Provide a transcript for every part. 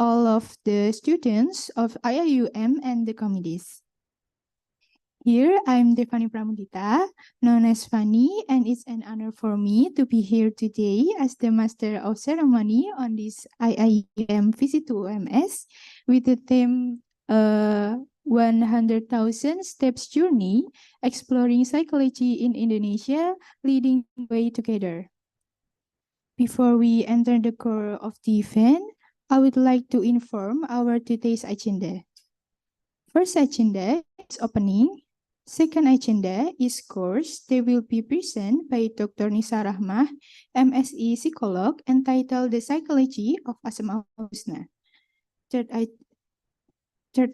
all of the students of IIUM and the committees. Here, I'm Devani Pramudita, known as Fanny, and it's an honor for me to be here today as the Master of Ceremony on this IIUM Visit to UMS with the theme 100,000 Steps Journey, Exploring Psychology in Indonesia, Leading the Way Together. Before we enter the core of the event, I would like to inform our today's agenda. First agenda is opening. Second agenda is course. They will be presented by Dr. Nisa Rahmah, MSc Psycholog, entitled The Psychology of Asmaul Husna. Third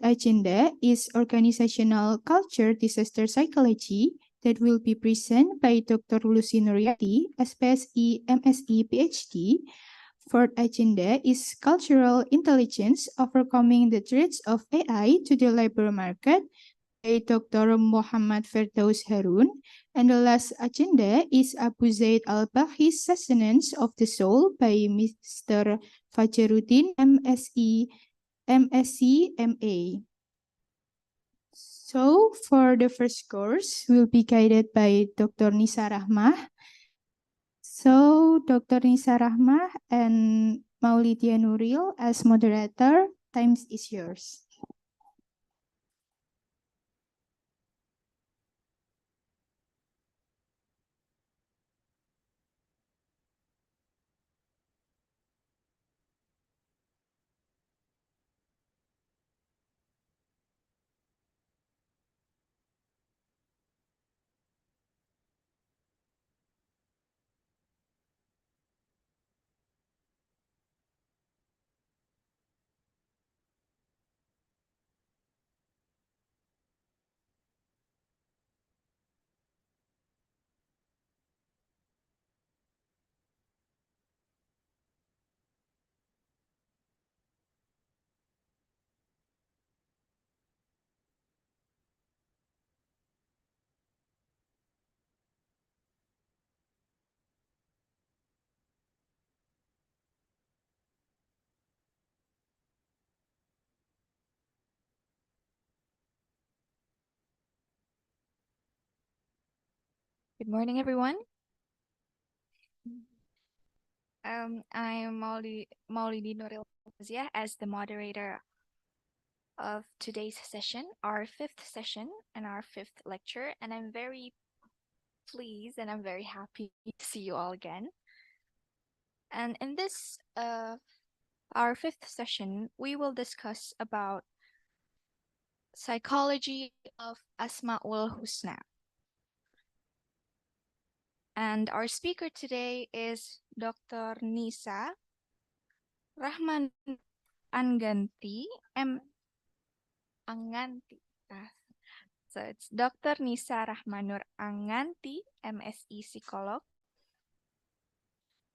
agenda is organizational culture disaster psychology that will be presented by Dr. Lucy Nuriati, SPSI, MSc, PhD. Fourth agenda is cultural intelligence, overcoming the threats of AI to the labor market by Dr. Muhammad Firdaus Harun. And the last agenda is Abu Zaid Al-Bahi's Sustenance of the Soul by Mr. Fajaruddin, MSc, MA. So for the first course, we'll be guided by Dr. Nisa Rahmah. So Dr. Nisa Rahmah and Maulidia Nuril as moderator, time is yours. Good morning, everyone. I'm Maulidi Nuril as the moderator of today's session, our fifth session and our fifth lecture, and I'm very pleased and I'm very happy to see you all again. And in this, our fifth session, we will discuss about psychology of Asmaul Husna. And our speaker today is Dr. Nisa Rahman Anganti, So it's Dr. Nisa Rahmanur Anganti, MSc Psycholog.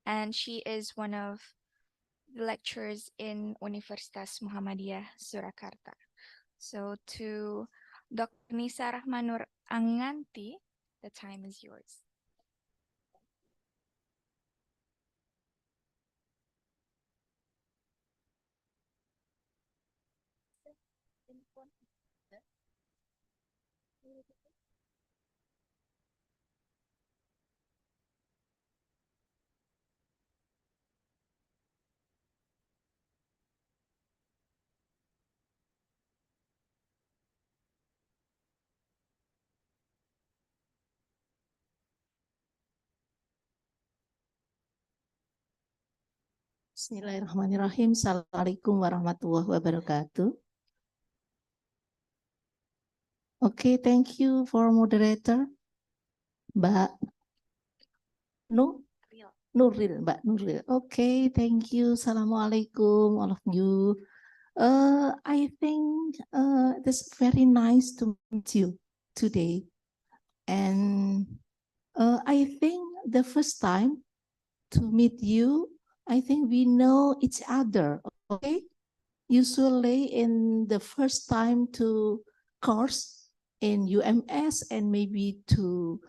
And she is one of the lecturers in Universitas Muhammadiyah, Surakarta. So to Dr. Nisa Rahmanur Anganti, the time is yours. Bismillahirrahmanirrahim. Assalamualaikum warahmatullahi wabarakatuh. Okay, thank you for moderator, Mbak Nuril, Mbak Nuril. Okay, thank you. Assalamualaikum, all of you. I think it is very nice to meet you today. And I think the first time to meet you, I think we know each other, okay? Usually in the first time to course in UMS and maybe to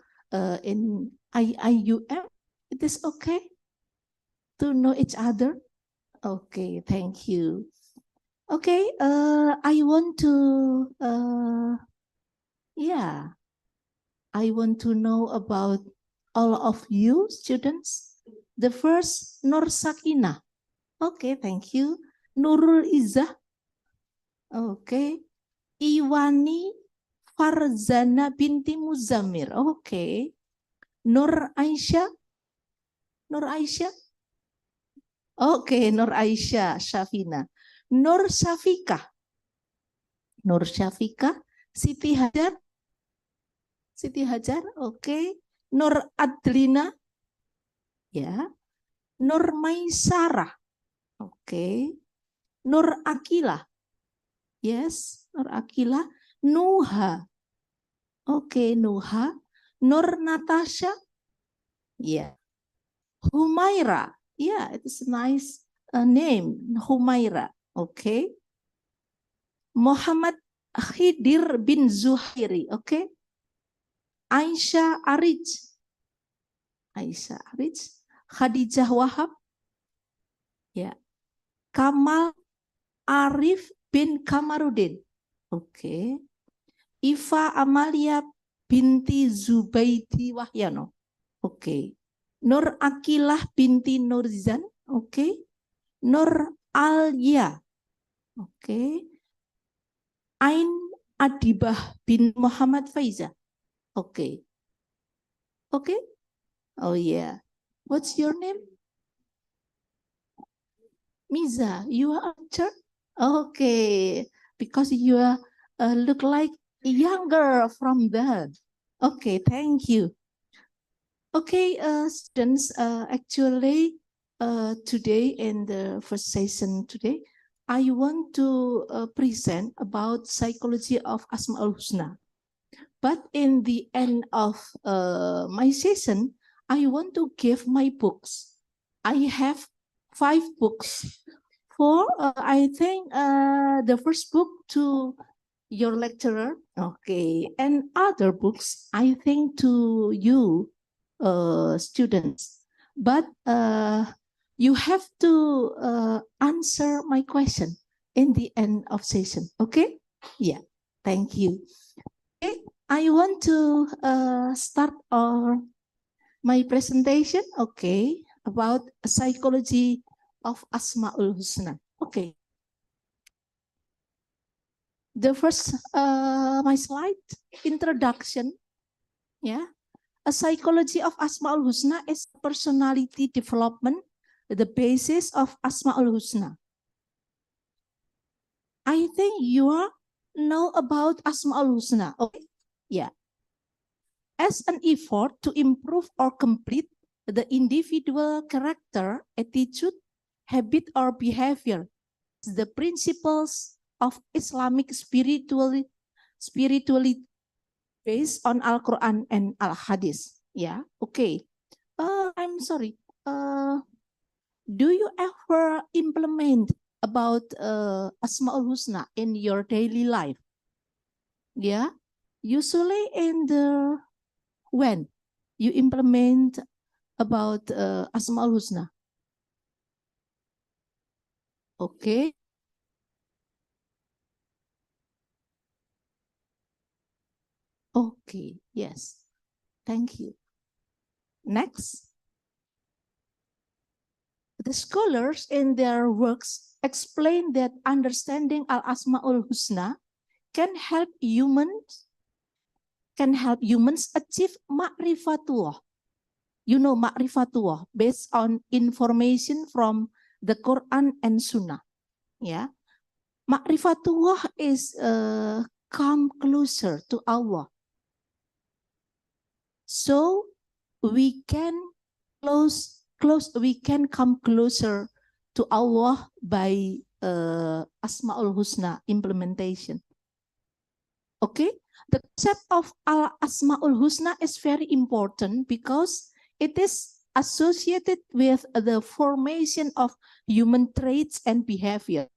in IIUM, it is okay to know each other? Okay, thank you. Okay, I want to, I want to know about all of you students. The first, Nur Sakina. Okay, thank you. Nurul Izzah. Okay. Iwani Farzana binti Muzamir. Okay. Nur Aisyah. Nur Aisyah. Okay, Nur Aisyah Syafina. Nur Syafika. Nur Syafika. Siti Hajar. Siti Hajar. Okay. Nur Adlina. Ya. Nur Maisarah. Okay. Nur Akila. Yes, Nur Akila. Nuha. Okay, Nuha. Nur Natasha. Yeah. Humaira. Yeah, it's a nice name. Humaira. Okay. Muhammad Khidir bin Zuhairi. Okay. Aisyah Arij. Aisyah Arij. Khadijah Wahab. Ya. Kamal Arif bin Kamarudin. Oke. Iva Amalia binti Zubaidi Wahyano. Oke. Nur Akilah binti Nurzan. Oke. Nur Alia. Oke. Ain Adibah bin Muhammad Faiza. Oke. Oke. Oh yeah. What's your name? Miza, you are a teacher? Okay, because you look like younger from that. Okay, thank you. Okay, students, actually, today in the first session today, I want to present about psychology of Asmaul Husna. But in the end of my session, I want to give my books. I have 5 books. I think the first book to your lecturer, okay, and other books, I think to you students. But you have to answer my question in the end of session, okay? Yeah, thank you. Okay, I want to start my presentation, okay, about psychology of Asmaul Husna. Okay. The first, my slide, introduction. Yeah. A psychology of Asmaul Husna is personality development, the basis of Asmaul Husna. I think you all know about Asmaul Husna. Okay. Yeah. As an effort to improve or complete the individual character, attitude, habit, or behavior, the principles of Islamic spirituality based on Al-Quran and Al-Hadith. Yeah, okay. I'm sorry. Do you ever implement about Asmaul Husna in your daily life? Yeah, usually in the when you implement about Asmaul Husna. Okay. Okay, yes. Thank you. Next. The scholars in their works explain that understanding Al-Asmaul Husna can help humans achieve ma'rifatullah. You know ma'rifatullah based on information from the Quran and Sunnah. Yeah, ma'rifatullah is come closer to Allah. So we can we can come closer to Allah by Asmaul Husna implementation. Okay, the concept of Asmaul Husna is very important because it is associated with the formation of human traits and behavior.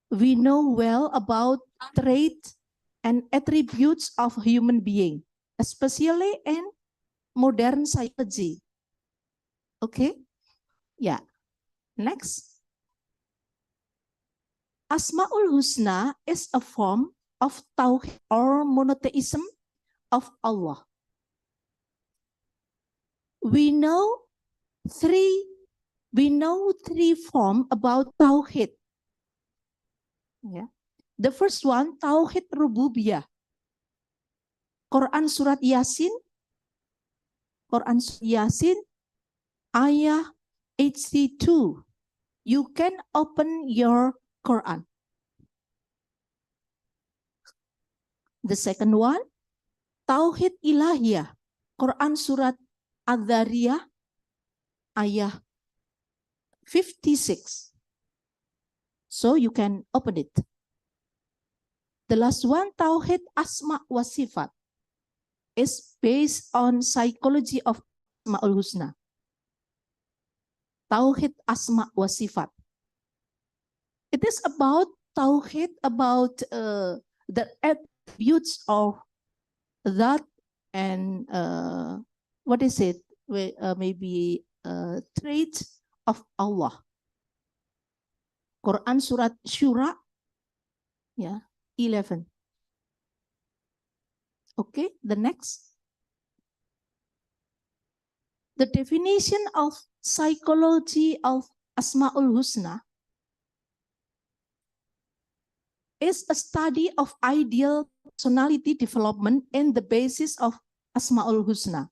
We know well about traits and attributes of human being, especially in modern psychology. Okay, yeah. Next. Asmaul Husna is a form of tauhid or monotheism of Allah. We know three forms about tauhid. Yeah. The first one, tauhid rububiyah. Quran surat Yasin, ayah 82. You can open your Quran. The second one, tauhid ilahiyah. Quran surat Ad-Dhariyah, ayah 56. So you can open it. The last one, tauhid asma wa sifat, is based on psychology of Asmaul Husna. Tauhid asma wa sifat. It is about tauhid, about the attributes of that and what is it? Maybe traits of Allah. Quran surat Syura, yeah, 11. Okay, the next. The definition of psychology of Asmaul Husna is a study of ideal personality development and the basis of Asmaul Husna.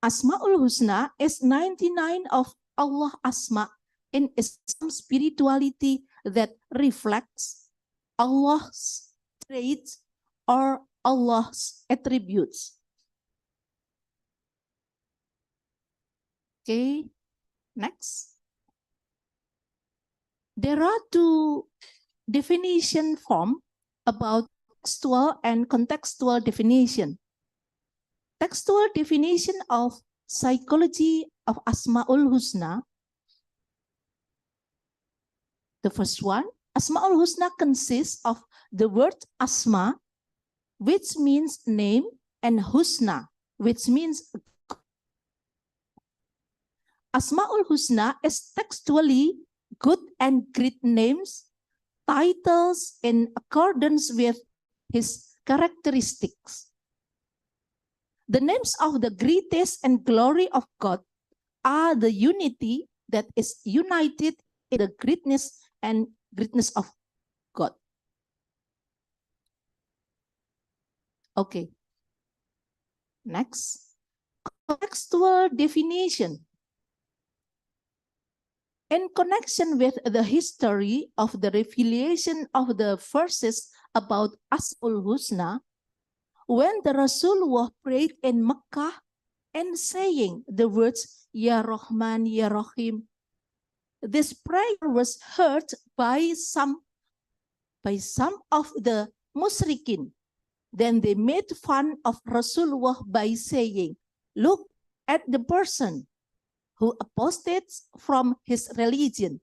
Asmaul Husna is 99 of Allah Asma in Islam spirituality that reflects Allah's traits or Allah's attributes. Okay, next. There are two definition forms about textual and contextual definition. Textual definition of psychology of Asmaul Husna. The first one, Asmaul Husna consists of the word Asma, which means name, and Husna, which means Asmaul Husna is textually good and great names, titles in accordance with his characteristics. The names of the greatest and glory of God are the unity that is united in the greatness and greatness of God. Okay. Next. Contextual definition. In connection with the history of the revelation of the verses about Asmaul Husna, when the Rasulullah prayed in Mecca and saying the words, Ya Rahman, Ya Rahim, this prayer was heard by some of the musyrikin. Then they made fun of Rasulullah by saying, look at the person who apostates from his religion,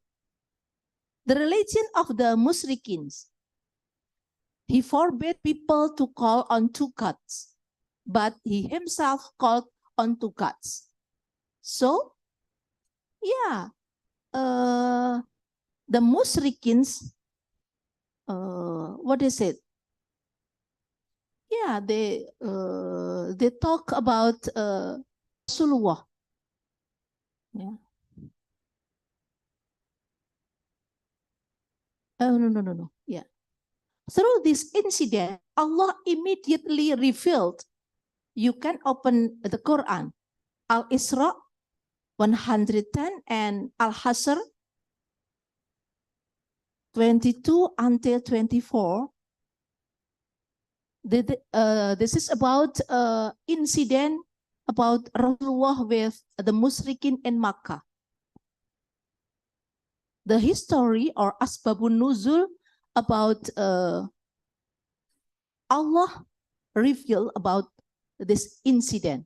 the religion of the musyrikins. He forbade people to call on two gods, but he himself called on two gods. So, yeah, the musyrikins, what is it? Yeah, they talk about Rasulullah. Yeah. Oh, no. Yeah. Through this incident, Allah immediately revealed. You can open the Quran, Al-Isra 110 and Al-Hasr 22 until 24. This is about incident about Rasulullah with the musyrikin in Makkah. The history or Asbabun Nuzul about Allah reveal about this incident.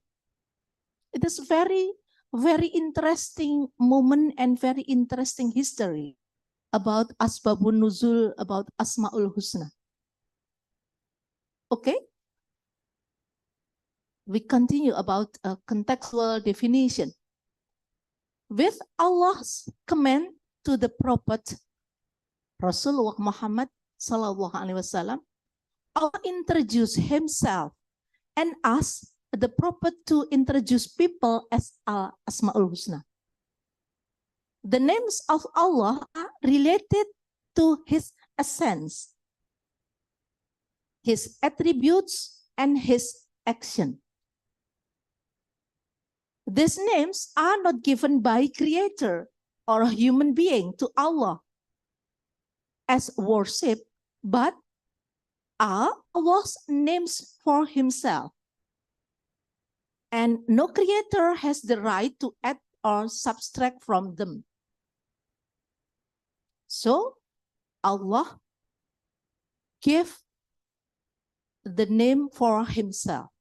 It is very, very interesting moment and very interesting history about Asbabun Nuzul, about Asmaul Husna. Okay? We continue about a contextual definition. With Allah's command to the Prophet Rasulullah Muhammad Sallallahu Alaihi Wasallam, Allah introduced Himself and asked the Prophet to introduce people as Asmaul Husna. The names of Allah are related to His essence, His attributes, and His action. These names are not given by Creator or a human being to Allah as worship, but are Allah's names for Himself. And no creator has the right to add or subtract from them. So Allah gave the name for Himself.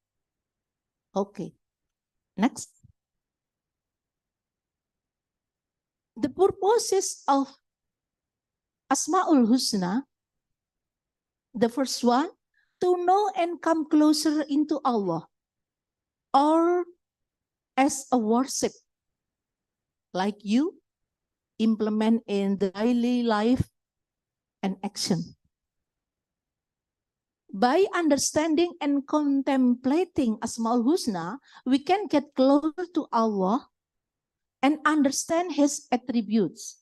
Okay, next. The purposes of Asmaul Husna, the first one, to know and come closer into Allah, or as a worship, like you implement in the daily life and action. By understanding and contemplating Asmaul Husna, we can get closer to Allah and understand His attributes.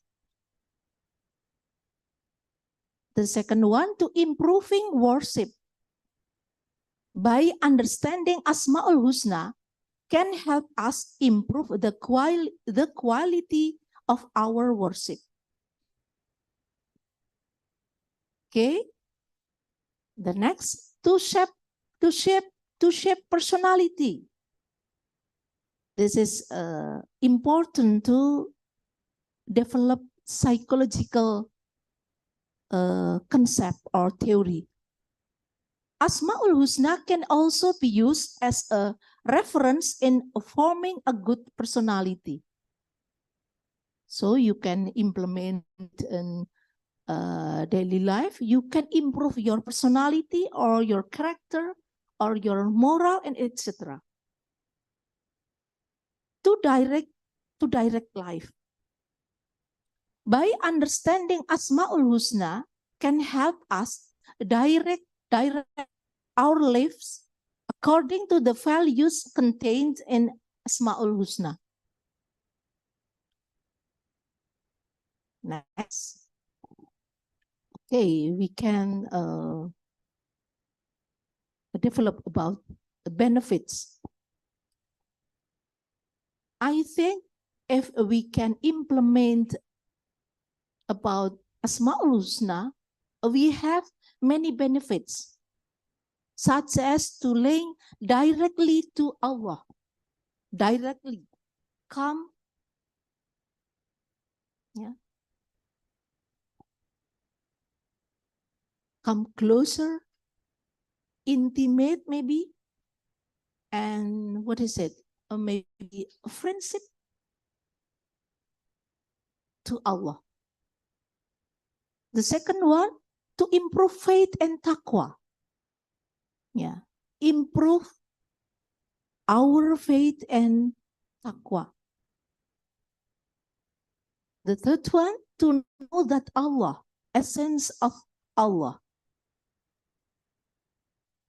The second one, to improving worship. By understanding Asmaul Husna can help us improve the quality of our worship. Okay. The next, to shape personality. This is important to develop psychological concept or theory. Asmaul Husna can also be used as a reference in forming a good personality. So you can implement in daily life, you can improve your personality or your character or your moral and etc. To direct life. By understanding Asmaul Husna can help us direct our lives according to the values contained in Asmaul Husna. Next. Okay, we can develop about the benefits. I think if we can implement about Asmaul Husna, we have many benefits, such as to link directly to Allah, directly come, come closer, intimate maybe, and what is it? Maybe a friendship to Allah. The second one, to improve faith and taqwa. Yeah, improve our faith and taqwa. The third one, to know that Allah, essence of Allah.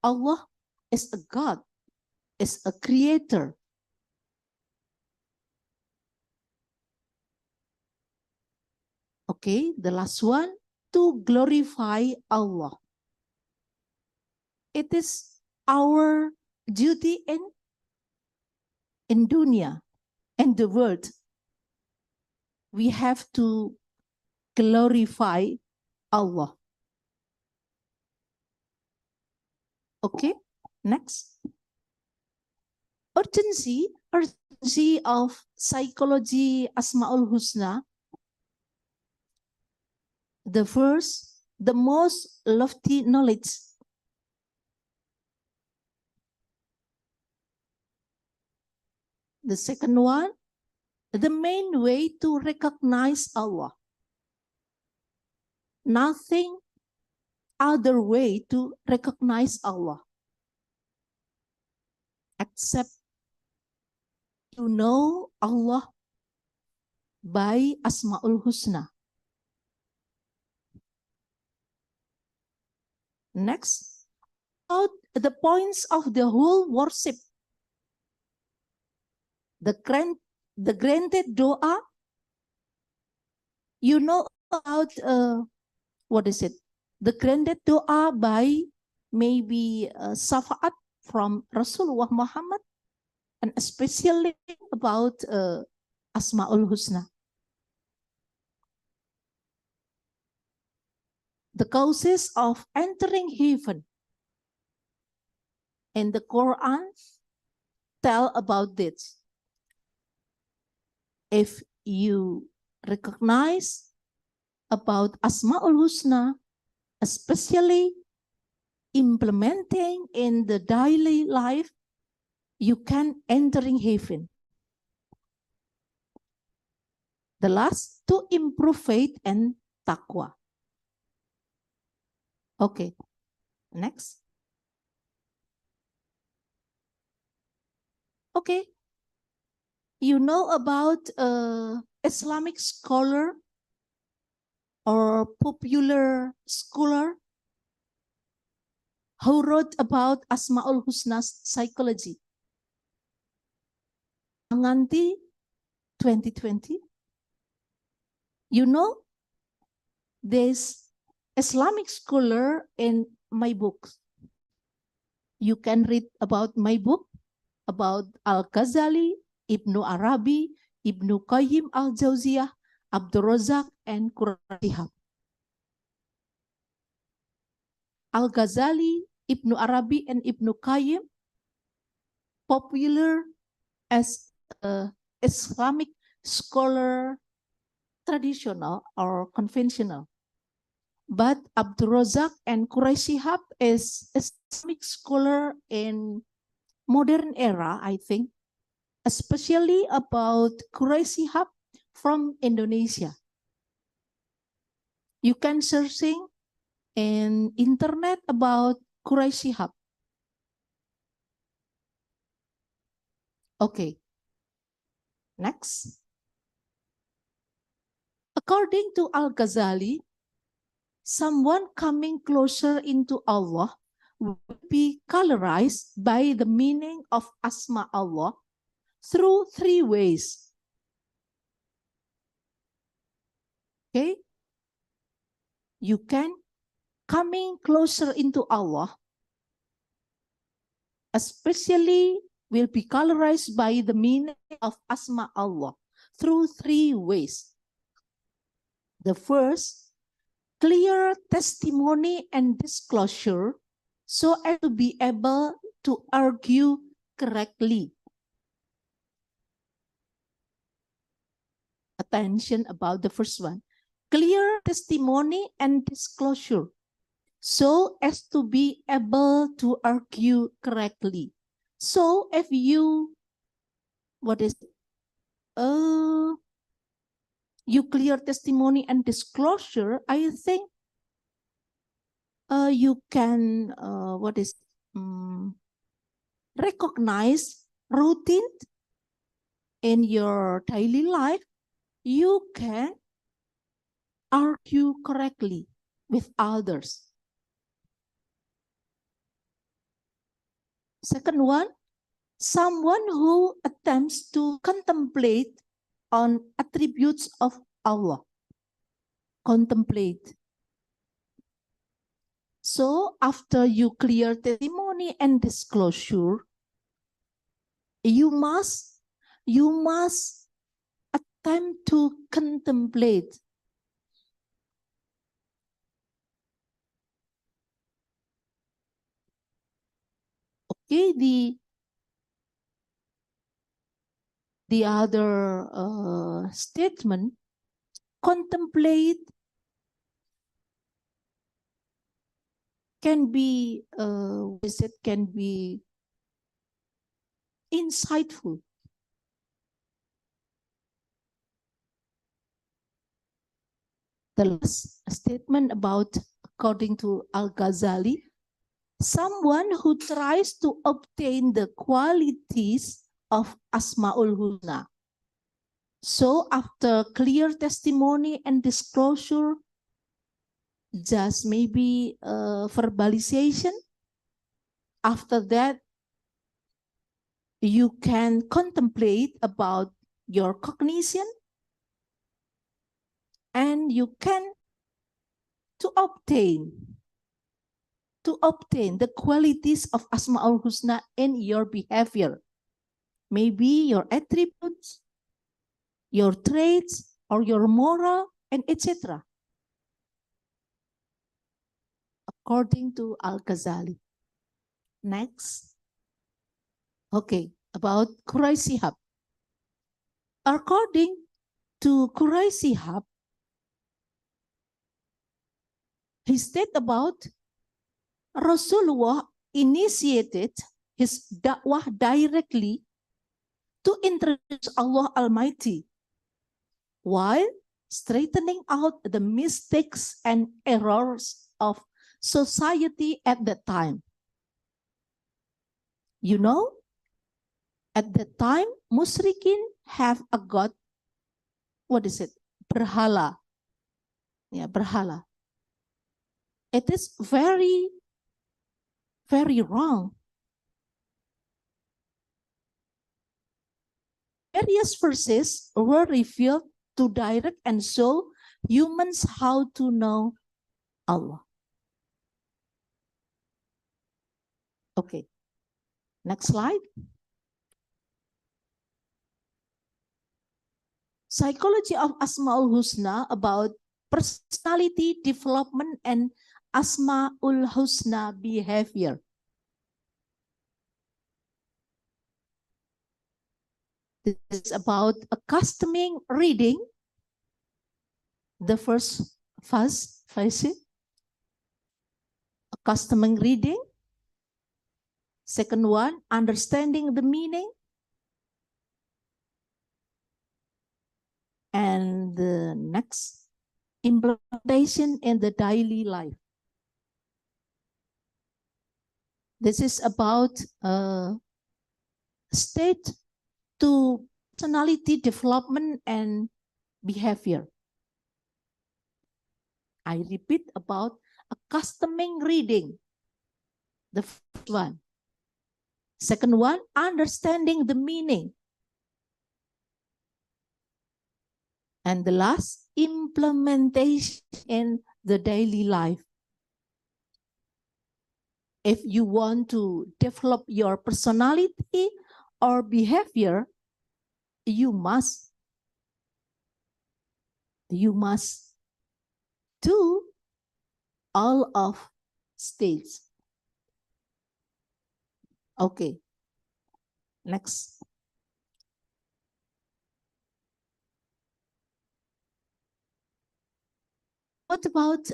Allah is a God, is a creator. Okay, the last one, to glorify Allah. It is our duty in dunya and the world. We have to glorify Allah. Okay, next. Urgency of psychology Asmaul Husna. The first, the most lofty knowledge. The second one, the main way to recognize Allah. Nothing other way to recognize Allah except to know Allah by Asmaul Husna. Next, about the points of the whole worship. The granted doa. You know about what is it? The granted doa by maybe Safaat from Rasulullah Muhammad, and especially about Asmaul Husna. The causes of entering heaven. And the Quran tell about this. If you recognize about Asmaul Husna, especially implementing in the daily life, you can entering heaven. The last, to improve faith and taqwa. Okay, next. Okay, you know about Islamic scholar or popular scholar who wrote about Asmaul Husna's psychology. Nganti 2020. You know, this Islamic scholar in my books. You can read about my book, about Al-Ghazali, Ibnu Arabi, Ibnu Qayyim al-Jauziyah, Abdul Razak, and Qur'an. Al-Ghazali, Ibnu Arabi, and Ibnu Qayyim popular as Islamic scholar, traditional or conventional. But Abdul Razak and Quraish Shihab is Islamic scholar in modern era, I think, especially about Quraish Shihab from Indonesia. You can searching in internet about Quraish Shihab. Okay, next. According to Al-Ghazali, someone coming closer into Allah will be colorized by the meaning of Asma Allah through three ways. Okay? You can coming closer into Allah, especially will be colorized by the meaning of Asma Allah through three ways. The first, clear testimony and disclosure so as to be able to argue correctly. Attention about the first one. Clear testimony and disclosure so as to be able to argue correctly. So if you, you clear testimony and disclosure, I think you can, recognize routine in your daily life. You can argue correctly with others. Second one, someone who attempts to contemplate on attributes of Allah. Contemplate. So after you clear testimony and disclosure, you must attempt to contemplate. Okay, the other statement, contemplate can be can be insightful. The last statement about, according to Al-Ghazali, someone who tries to obtain the qualities of Asmaul Husna. So after clear testimony and disclosure, just maybe verbalization. After that, you can contemplate about your cognition, and you can to obtain the qualities of Asmaul Husna in your behavior. Maybe your attributes, your traits, or your moral, and etc. According to Al-Ghazali. Next. Okay, about Quraisihab. According to Quraisihab, he stated about Rasulullah initiated his dakwah directly to introduce Allah Almighty while straightening out the mistakes and errors of society at that time. You know, at that time, Musyrikin have a god, what is it? Berhala. Yeah, berhala. It is very, very wrong. Various verses were revealed to direct and show humans how to know Allah. Okay, next slide. Psychology of Asmaul Husna about personality development and Asmaul Husna behavior. This is about accustoming reading. The first phase, accustoming reading. Second one, understanding the meaning. And the next, implementation in the daily life. This is about state to personality development and behavior. I repeat about accustoming reading. The first one. Second one, understanding the meaning. And the last, implementation in the daily life. If you want to develop your personality or behavior, you must do all of states. Okay, next. What about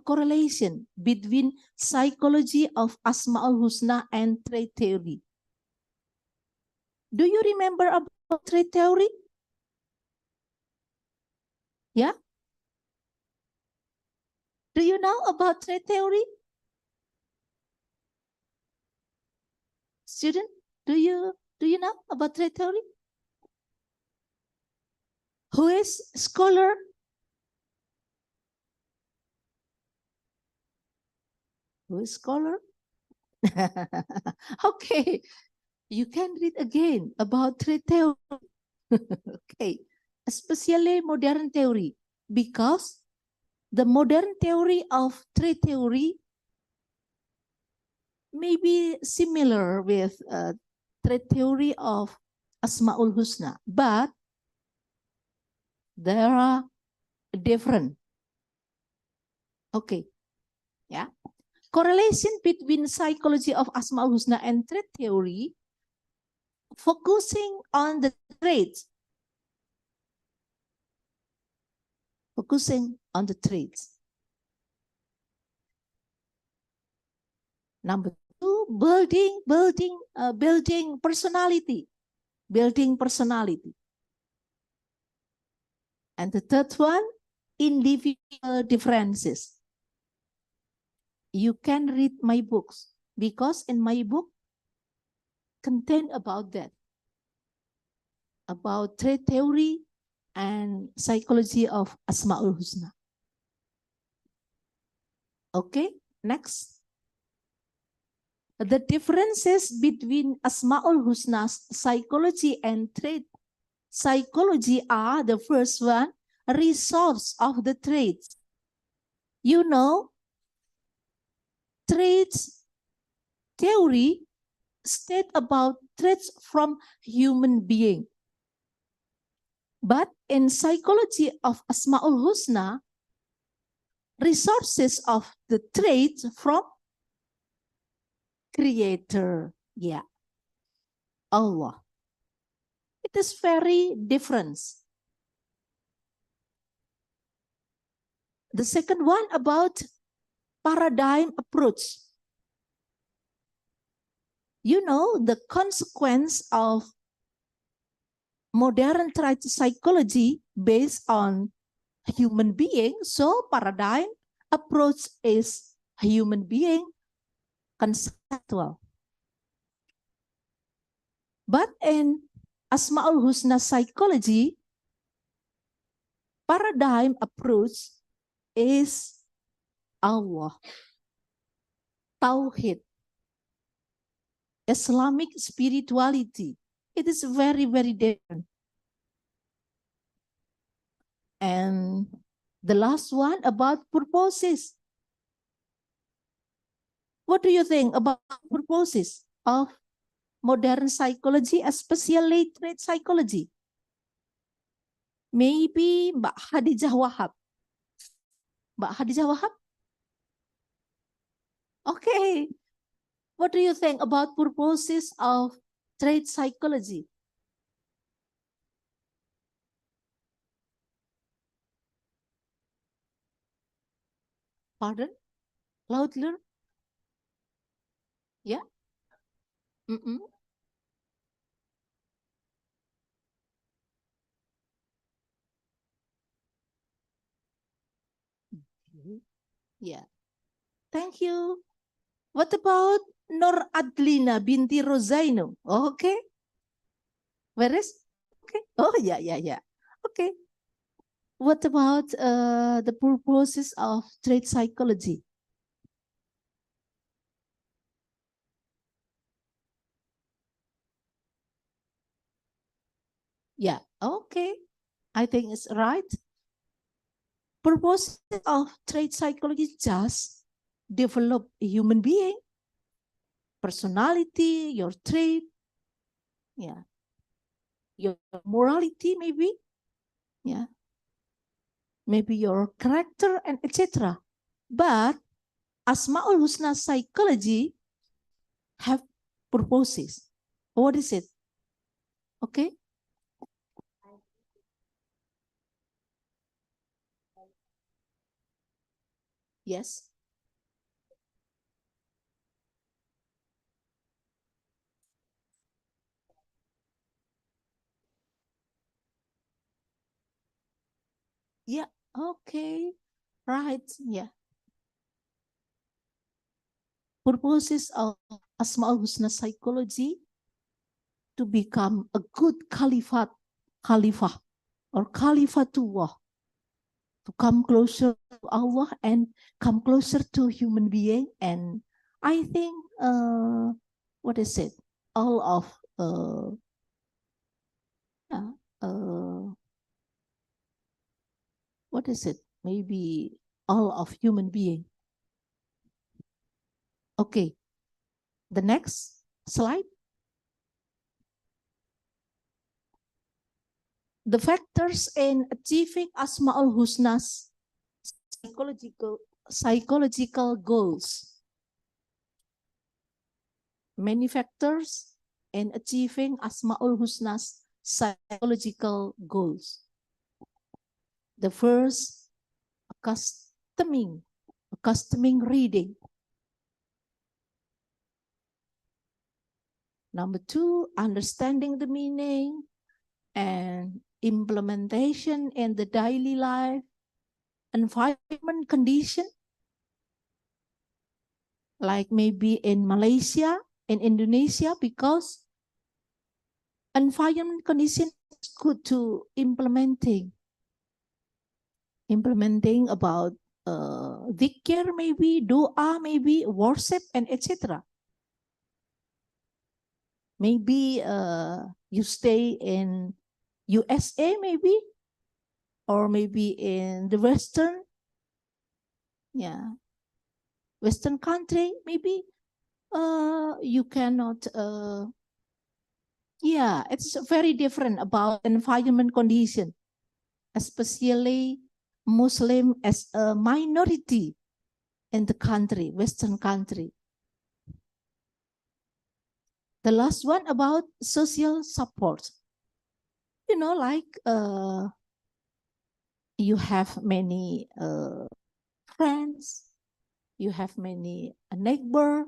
correlation between psychology of Asmaul Husna and trait theory? Do you remember about trait theory? Yeah? Do you know about trait theory? Student, do you know about trait theory? Who is scholar? Who is scholar? Okay, you can read again about trait theory. Okay, especially modern theory, because the modern theory of trait theory may be similar with trait theory of Asmaul Husna, but there are different. Okay, yeah. Correlation between psychology of Asmaul Husna and trait theory, focusing on the traits. Focusing on the traits. Number two, building personality. Building personality. And the third one, individual differences. You can read my books, because in my book contain about that. About trait theory and psychology of Asmaul Husna. Okay, next. The differences between Asmaul Husna's psychology and trait psychology are: the first one, resource of the traits. You know, traits theory state about traits from human being. But in psychology of Asmaul Husna, resources of the traits from Creator, yeah, Allah. It is very different. The second one about paradigm approach. You know, the consequence of modern trait psychology based on human being. So paradigm approach is human being conceptual. But in Asmaul Husna psychology, paradigm approach is Allah, Tauhid, Islamic spirituality. It is very, very different. And the last one about purposes. What do you think about purposes of modern psychology, especially trait psychology? Maybe Mbak Khadijah Wahab. Mbak Khadijah Wahab? Okay. What do you think about purposes of trait psychology? Pardon? Louder? Yeah? Mm-mm. Yeah. Thank you. What about Nur Adlina binti Rozaino? Okay. Where is? Okay. Oh, yeah. Okay. What about the purposes of trait psychology? Yeah, okay. I think it's right. Purpose of trait psychology is just develop a human being, personality, your trait, yeah, your morality maybe, yeah, maybe your character and etc. But Asmaul Husna psychology have purposes. What is it? Okay. Yes. Yeah. Okay. Right. Yeah. Purposes of Asmaul Husna psychology to become a good caliphah or Khalifatullah, to come closer to Allah and come closer to human being. And I think, what is it? All of, what is it? Maybe all of human being. Okay, the next slide. The factors in achieving Asmaul Husna's psychological goals. Many factors in achieving Asmaul Husna's psychological goals. The first, accustoming reading. Number two, understanding the meaning and implementation in the daily life, environment condition, like maybe in Malaysia, in Indonesia, because environment condition is good to implementing about dhikr maybe, doa maybe, worship, and etc. Maybe you stay in USA maybe, or maybe in the Western, Western country maybe. You cannot, it's very different about environment condition, especially Muslim as a minority in the country, Western country. The last one about social support. You know, like you have many friends, you have many neighbor.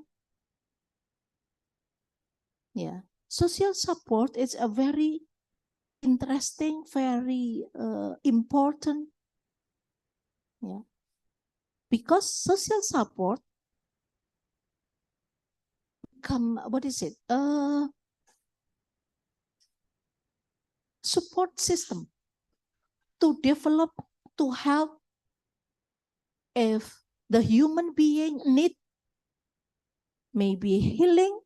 Social support is a very interesting, very important. Because social support what is it? Support system to develop, to help if the human being need maybe healing,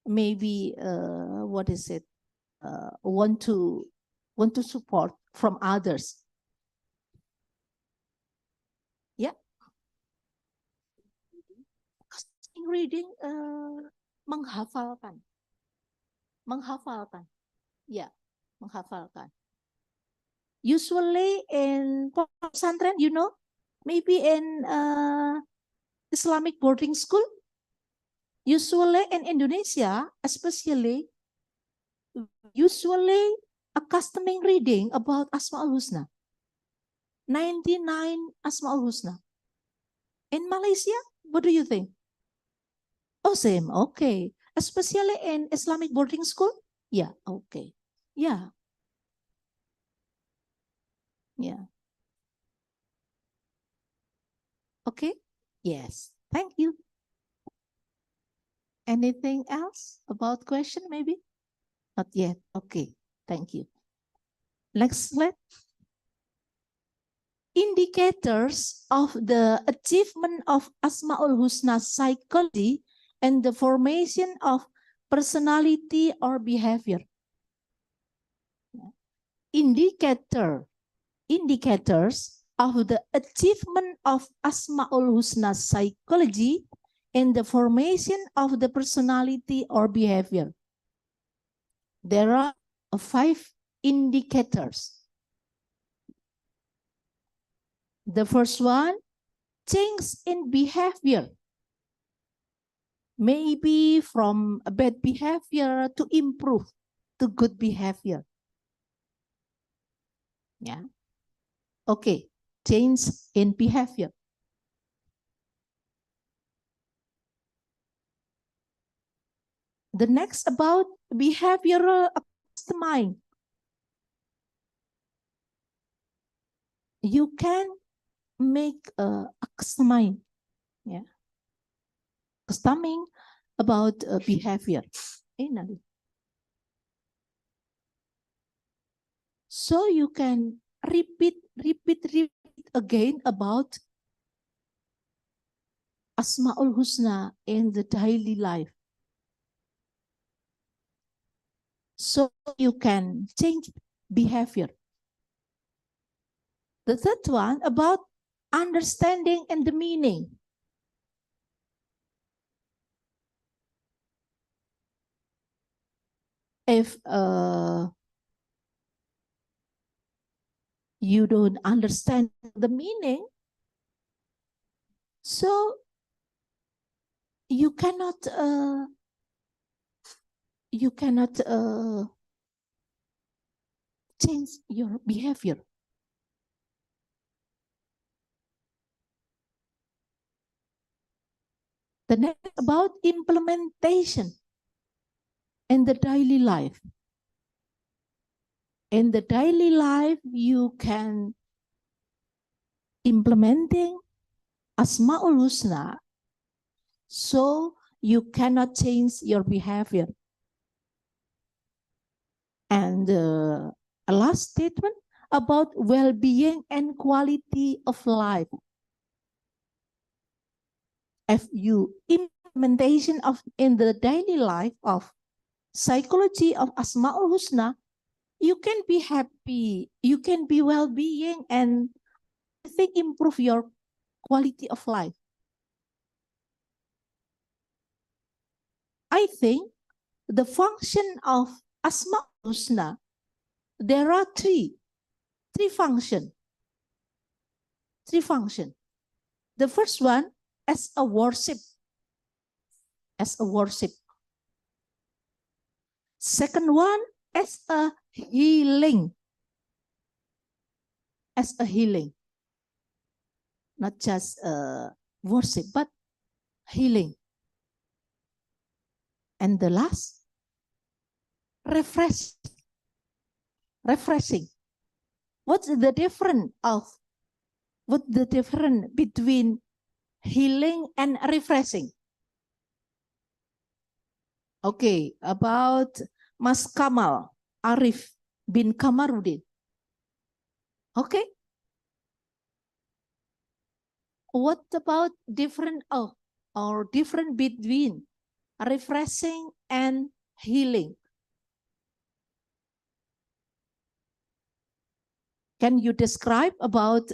maybe what is it? Want to support from others. Reading, menghafalkan, menghafalkan. Usually in pesantren, you know, maybe in Islamic boarding school, usually in Indonesia, especially, usually accustoming reading about Asmaul Husna. 99 Asmaul Husna. In Malaysia, what do you think? Oh, same. Okay. Especially in Islamic boarding school? Yeah, okay. Yeah. Okay. Yes. Thank you. Anything else about question maybe? Not yet. Okay. Thank you. Next slide. Indicators of the achievement of Asmaul Husna psychology and the formation of personality or behavior. Indicators of the achievement of Asmaul Husna psychology and the formation of the personality or behavior. There are 5 indicators. The first one, change in behavior. Maybe from a bad behavior to improve to good behavior. Okay, change in behavior. The next about behavioral accustoming. You can make accustoming, accustoming about behavior. So you can repeat again about Asmaul Husna in the daily life. So you can change behavior. The third one about understanding and the meaning. If you don't understand the meaning, so you cannot change your behavior. The next about implementation in the daily life. In the daily life, you can implementing Asmaul Husna, so you cannot change your behavior. And a last statement about well-being and quality of life. FU, implementation of in the daily life of psychology of Asmaul Husna, you can be happy, you can be well-being, and I think improve your quality of life. I think the function of Asmaul Husna, there are three functions. The first one, as a worship. Second one, as a healing. Not just worship, but healing. And the last, refreshing. What's the difference between healing and refreshing? Okay, about Mas Kamal Arif bin Kamarudin. Okay. What about different between refreshing and healing? Can you describe about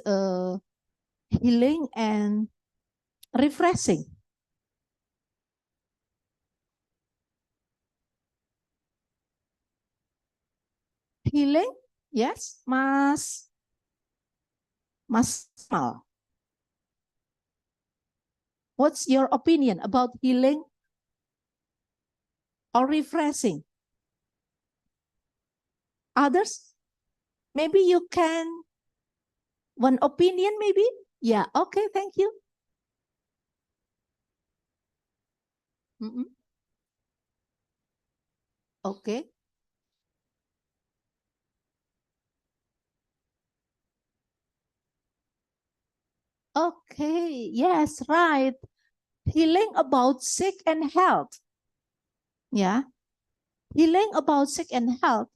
healing and refreshing? Healing, yes, Mas Mal. What's your opinion about healing or refreshing? Others? Maybe you can, one opinion maybe? Yeah, okay, thank you. Okay. Okay, yes, right. Healing about sick and health. Yeah. Healing about sick and health.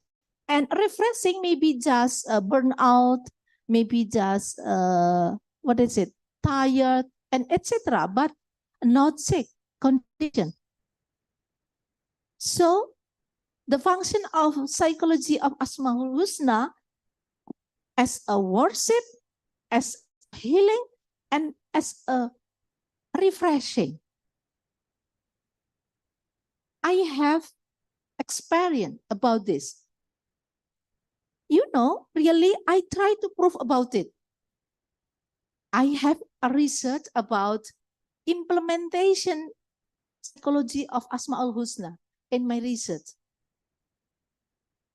And refreshing maybe just burnout, maybe just, tired, and etc. But not sick condition. So the function of psychology of Asmaul Husna as a worship, as healing, and as a refreshing. I have experience about this. You know, really, I try to prove about it. I have a research about implementation psychology of Asmaul Husna in my research.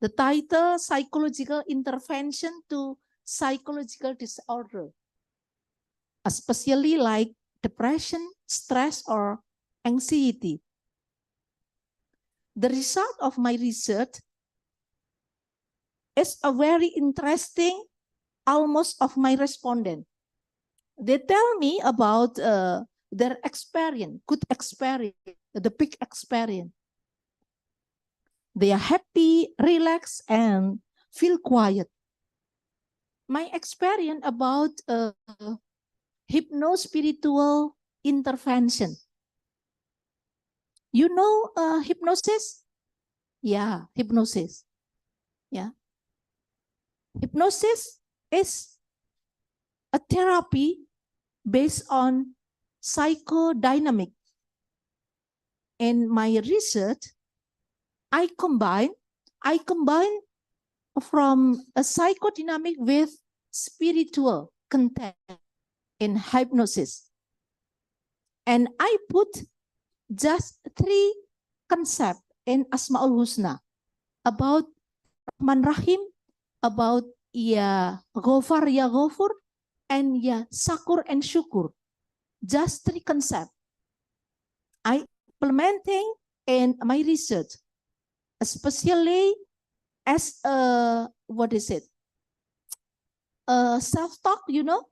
The title, Psychological Intervention to Psychological Disorder, especially like depression, stress, or anxiety. The result of my research is a very interesting, almost of my respondent. They tell me about their experience, good experience, the big experience. They are happy, relaxed, and feel quiet. My experience about hypno-spiritual intervention. You know hypnosis? Yeah, hypnosis. Yeah. Hypnosis is a therapy based on psychodynamic. In my research, I combine from a psychodynamic with spiritual content in hypnosis. And I put just 3 concepts in Asmaul Husna about Rahman Rahim, about ya Ghafar ya Ghafur, and ya Sakur and Syukur. Just 3 concepts. I implementing in my research, especially as a, self-talk, you know,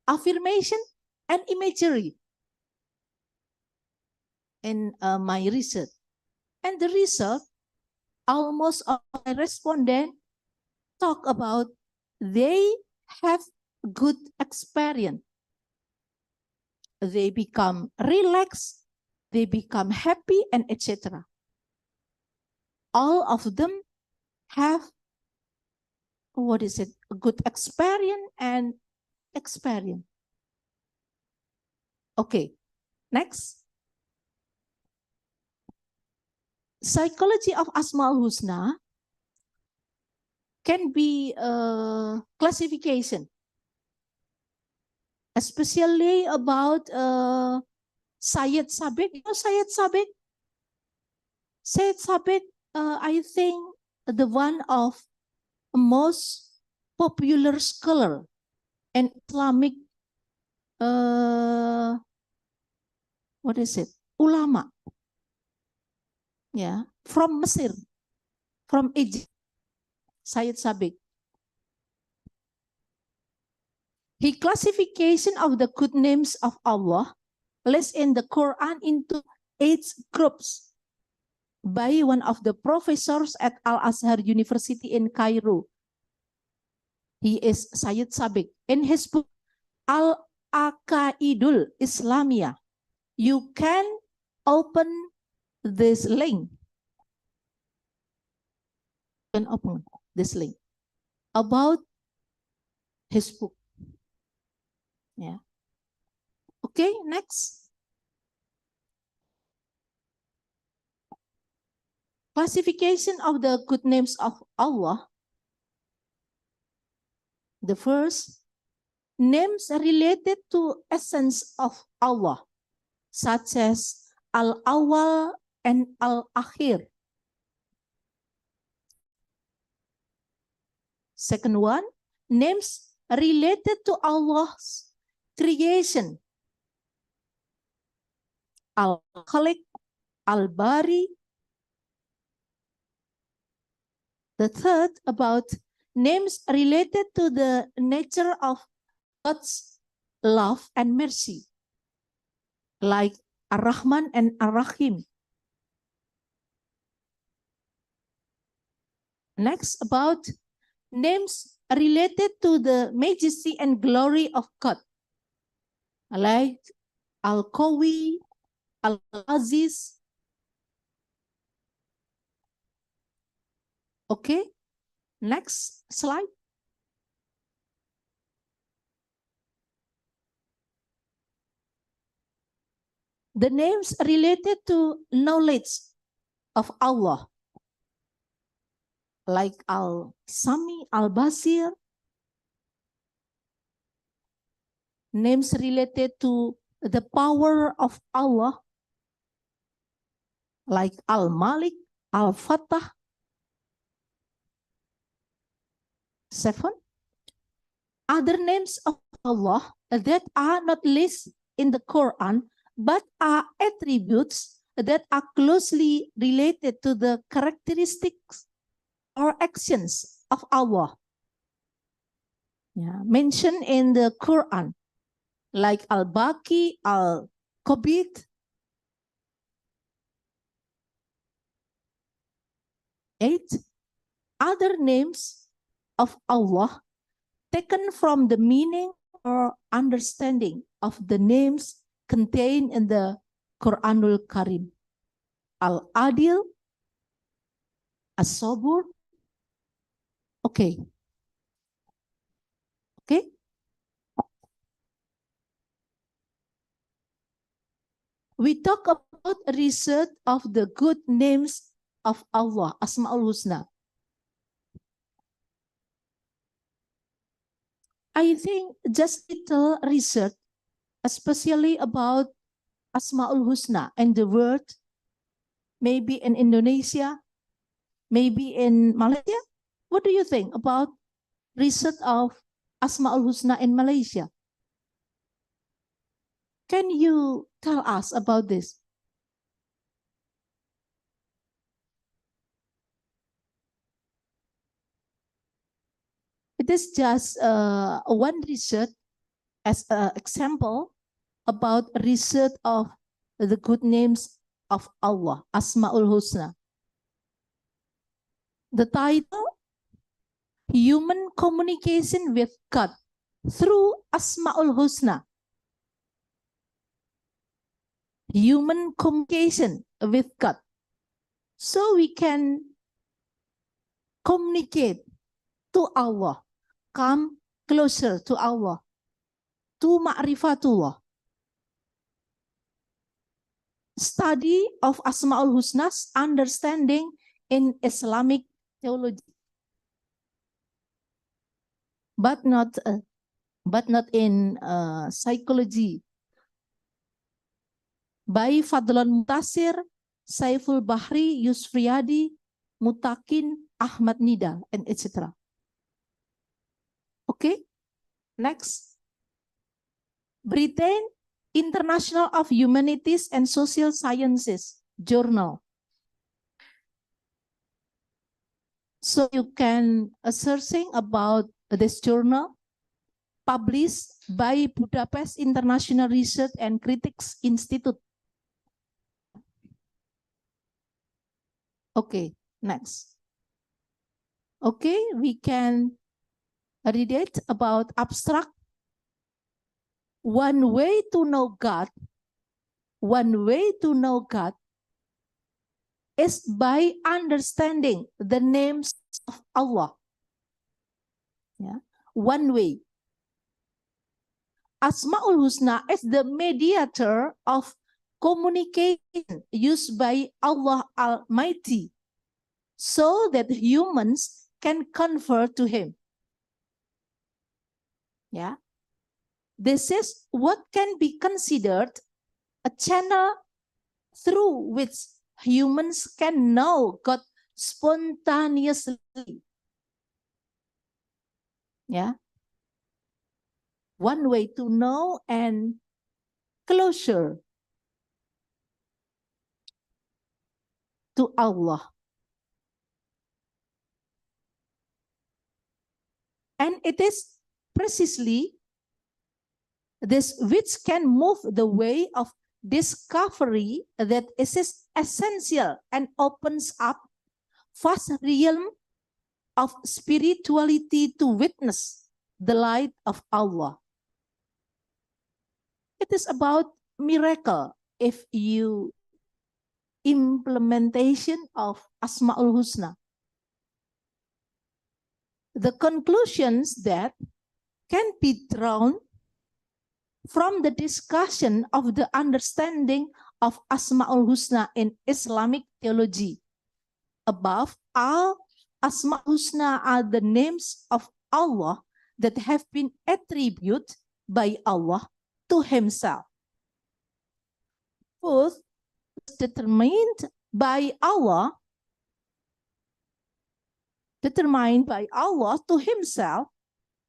affirmation and imagery in my research. And the result, almost all my respondents talk about they have good experience. They become relaxed, they become happy, and etc. All of them have, what is it, a good experience and experience. Okay, next. Psychology of Asmaul Husna can be classification, especially about Syed Sabiq. You know Syed Sabiq? Syed Sabiq, I think the one of most popular scholar and Islamic, what is it? Ulama. Yeah, from Mesir, from Egypt. Syed Sabiq. His classification of the good names of Allah lists in the Quran into 8 groups by one of the professors at Al-Azhar University in Cairo. He is Syed Sabiq. In his book Al-Aqaidul Islamiyah, you can open this link. You can open this link about his book. Yeah. Okay, next. Classification of the good names of Allah. The first, names related to essence of Allah, such as Al-Awwal and Al-Akhir. Second one, names related to Allah's creation. Al-Khaliq, Al-Bari. The third, about names related to the nature of God's love and mercy, like Ar-Rahman and Ar-Rahim. Next, about names related to the majesty and glory of God, like Al-Qawi, Al-Aziz. Okay, next slide. The names related to knowledge of Allah, like Al-Sami, Al-Basir. Names related to the power of Allah, like Al-Malik, Al-Fatah. 7. Other names of Allah that are not listed in the Quran, but are attributes that are closely related to the characteristics or actions of Allah. Yeah, mentioned in the Quran, like Al-Baqi, Al-Qabid. 8. Other names of Allah taken from the meaning or understanding of the names contained in the Quranul Karim. Al-Adil, As-Sabur. Okay. Okay. We talk about research of the good names of Allah, Asmaul Husna. I think just little research, especially about Asmaul Husna and the word, maybe in Indonesia, maybe in Malaysia. What do you think about research of Asmaul Husna in Malaysia? Can you tell us about this? It is just one research as an example about research of the good names of Allah, Asmaul Husna. The title, human communication with God through Asmaul Husna. Human communication with God. So we can communicate to Allah, come closer to Allah, to ma'rifatullah. Study of Asmaul Husna's understanding in Islamic theology, but not in psychology. By Fadlan Mutasir, Saiful Bahri, Yusriyadi, Mutakin, Ahmad Nida, and etc. Okay, next. Britain International of Humanities and Social Sciences Journal. So you can searching about this journal published by Budapest International Research and Critics Institute. Okay, next. Okay, we can read it about abstract. One way to know God is by understanding the names of Allah. Yeah, one way. Asmaul Husna is the mediator of communication used by Allah Almighty so that humans can confer to Him. Yeah. This is what can be considered a channel through which humans can know God spontaneously. Yeah. One way to know and closer to Allah. And it is precisely this which can move the way of discovery that is essential and opens up vast realm of spirituality to witness the light of Allah. It is about miracle if you implementation of Asmaul Husna. The conclusions that can be drawn from the discussion of the understanding of Asmaul Husna in Islamic theology. Above all, Asmaul Husna are the names of Allah that have been attributed by Allah to Himself. Both determined by Allah to Himself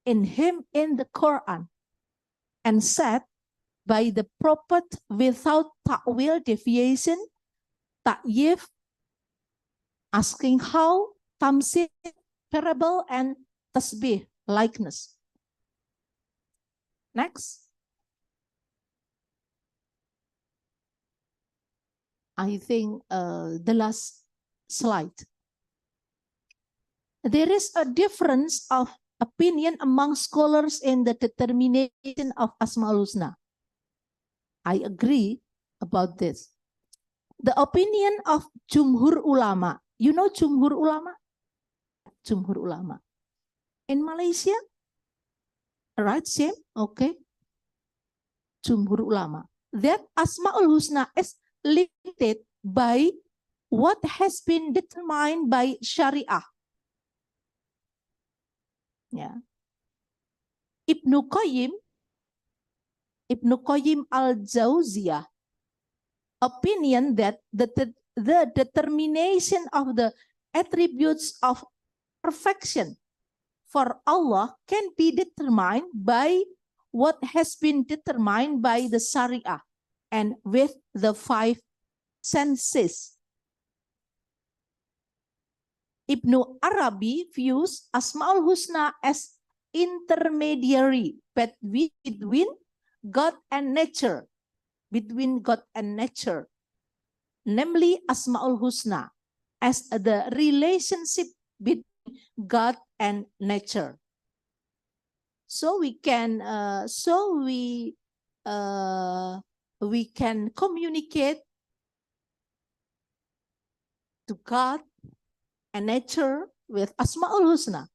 in the Quran, and said by the Prophet without ta'wil deviation, ta'yif, asking how, tamsil, parable, and tasbih, likeness. Next. I think the last slide. There is a difference of opinion among scholars in the determination of Asmaul Husna. I agree about this. The opinion of Jumhur Ulama. You know Jumhur Ulama? Jumhur Ulama. In Malaysia? Right, same? Okay. Jumhur Ulama. That Asmaul Husna is limited by what has been determined by Syariah. Yeah. Ibnu Qayyim al-Jauziyah opinion that the determination of the attributes of perfection for Allah can be determined by what has been determined by the Sharia and with the 5 senses. Ibnu Arabi views Asmaul Husna as intermediary between God and nature, namely Asmaul Husna as the relationship between God and nature. So we can communicate to God and nature with Asmaul Husna.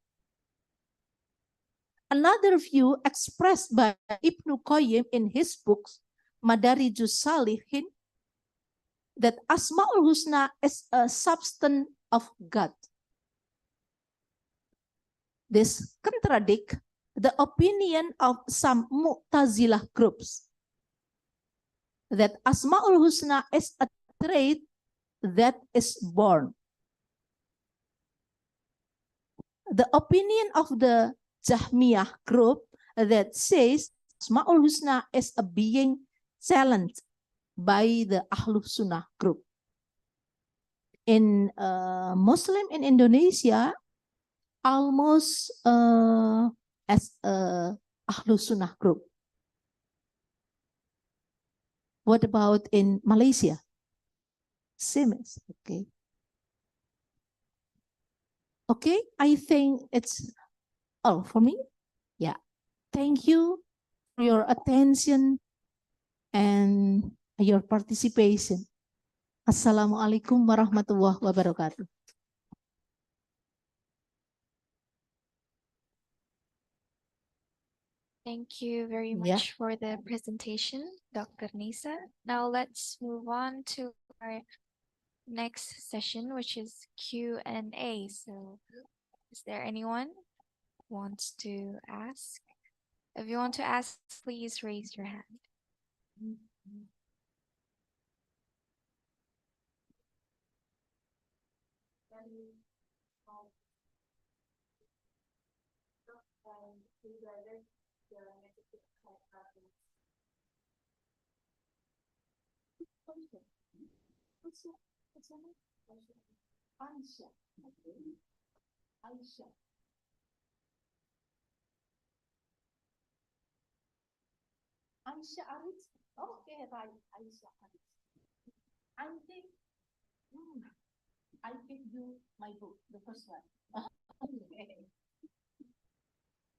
Another view expressed by Ibnu Qayyim in his books Madarijus Salihin, that Asmaul Husna is a substance of God. This contradicts the opinion of some Mu'tazilah groups that Asmaul Husna is a trait that is born. The opinion of the Jahmiyah group that says Asmaul Husna is a being challenged by the Ahlus Sunnah group. In Muslim in Indonesia, almost as a Ahlus Sunnah group. What about in Malaysia? Same as, okay. Okay, I think it's all for me. Yeah, thank you for your attention and your participation. Assalamualaikum warahmatullahi wabarakatuh. Thank you very much for the presentation, Dr. Nisa. Now let's move on to our next session, which is Q&A. So is there anyone who wants to ask? If you want to ask, please raise your hand. Aisyah Arif. Okay, right. Aisyah Arif. I think I give you my book, the first one. Okay.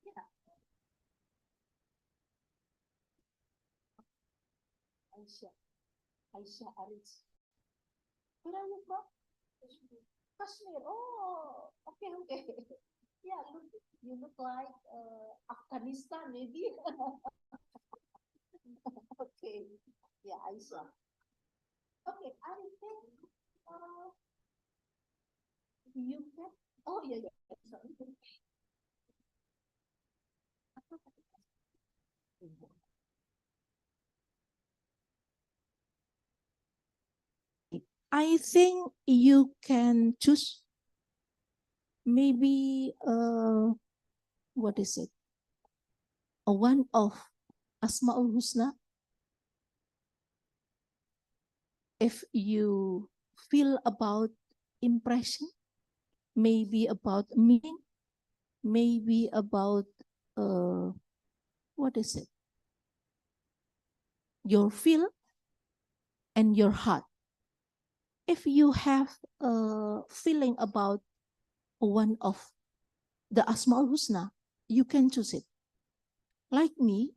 Yeah. Aisyah Arif. Where are you from? Kashmir. Oh, okay, okay. Yeah, you look like Afghanistan, maybe. Okay. Yeah, Aisyah. Okay, I think you can. Oh, yeah, yeah. Sorry. I think you can choose maybe what is it? One of Asmaul Husna. If you feel about impression, maybe about meaning, maybe about what is it? Your feel and your heart. If you have a feeling about one of the Asmaul Husna, you can choose it. Like me,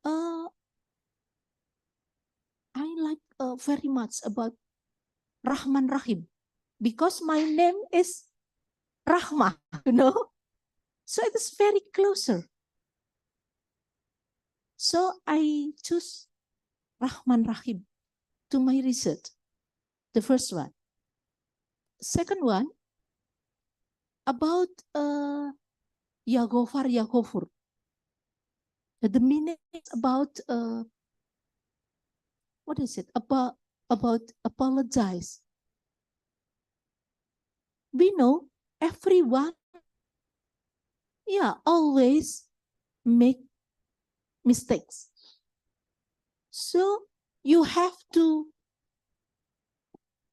I like very much about Rahman Rahim because my name is Rahmah, you know. So it is very closer. So I choose Rahman Rahim to my research. The first one. Second one, about Ya Ghafar, Ya Ghafur. The meaning is about what is it? About apologize. We know everyone, always make mistakes. So you have to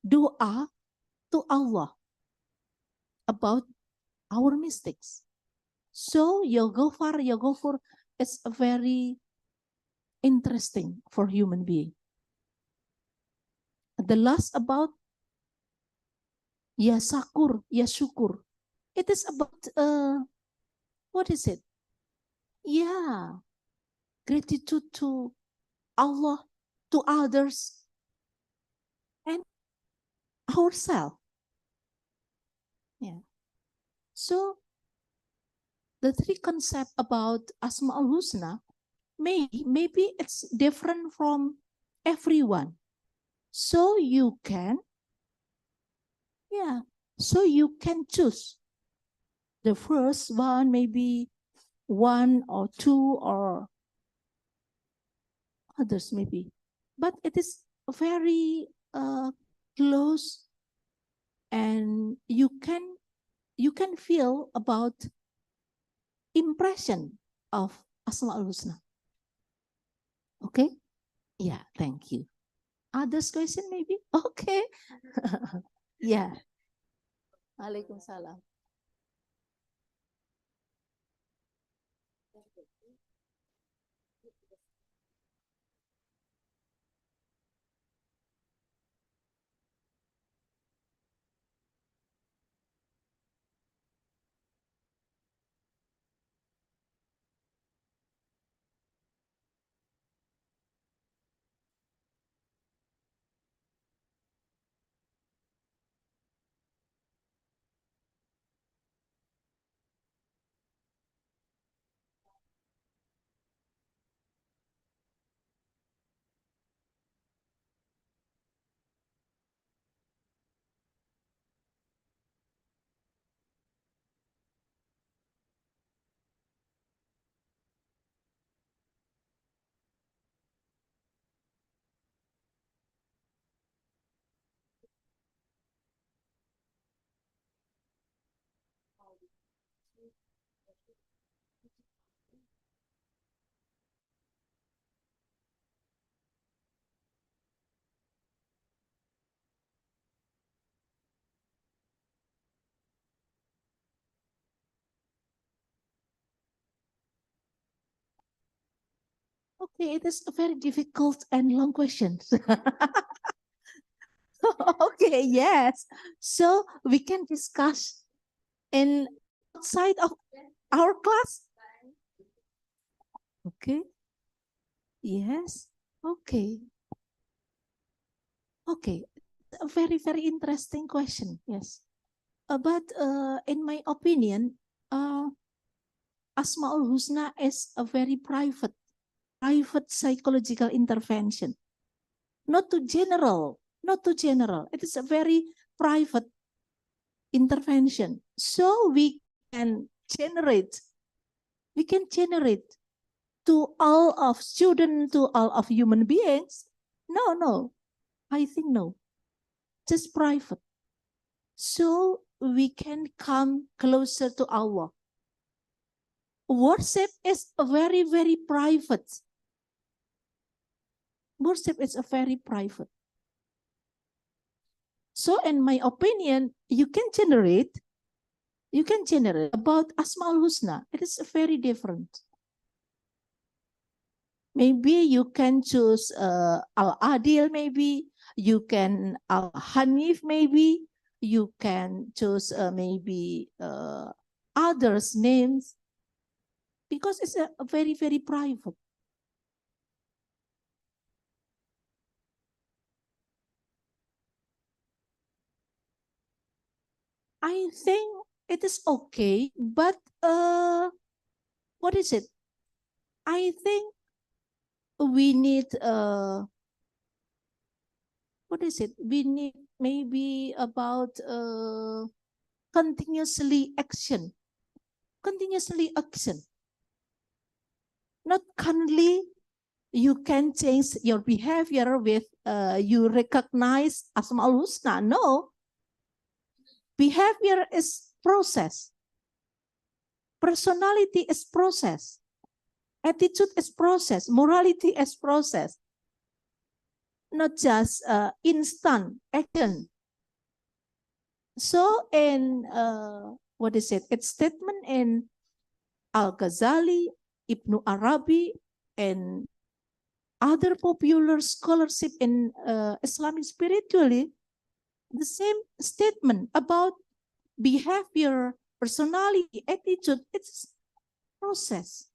doa to Allah about our mistakes. So Ya Ghafar, Ya Ghafur is very interesting for human being. The last about Ya Sakur, Ya Syukur. It is about, what is it? Yeah, gratitude to Allah, to others, and ourselves. Yeah. So the three concepts about Asmaul Husna, maybe it's different from everyone. So you can, so you can choose the first one, maybe one or two or others maybe. But it is very close, and you can feel about impression of Asmaul Husna. Okay? Yeah, thank you. Others question maybe? Okay. Yeah. Waalaikumsalam. Okay, it is a very difficult and long question. Okay, yes. So we can discuss in outside of our class. Okay. Yes. Okay. Okay. A very, very interesting question. Yes. But in my opinion, Asmaul Husna is a very private psychological intervention. Not too general. It is a very private intervention. So we can generate to all of students, to all of human beings. No. I think no. Just private. So we can come closer to Allah. Worship is a very, very private. Worship is a very private. So in my opinion, you can generate about Asmaul Husna. It is very different. Maybe you can choose Al-Adil, maybe you can Al-Hanif, maybe you can choose maybe others names, because it's a very, very private. I think it is okay, but what is it? I think we need what is it? We need maybe about continuously action. Not kindly you can change your behavior with you recognize Asmaul Husna. No. Behavior is process. Personality is process. Attitude is process. Morality is process. Not just instant action. So in what is it? It's statement in Al-Ghazali, Ibnu Arabi, and other popular scholarship in Islamic spirituality, the same statement about behavior personality, attitude. It's process.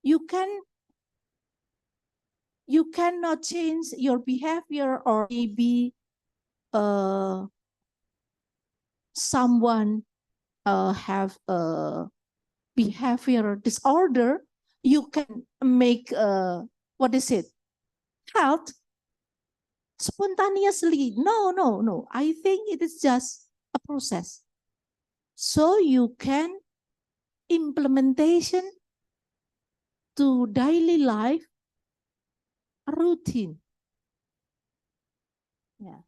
You cannot change your behavior, or maybe someone have a behavior disorder. You can make what is it? Health spontaneously. No. I think it is just a process. So you can implementation to daily life routine. Yeah.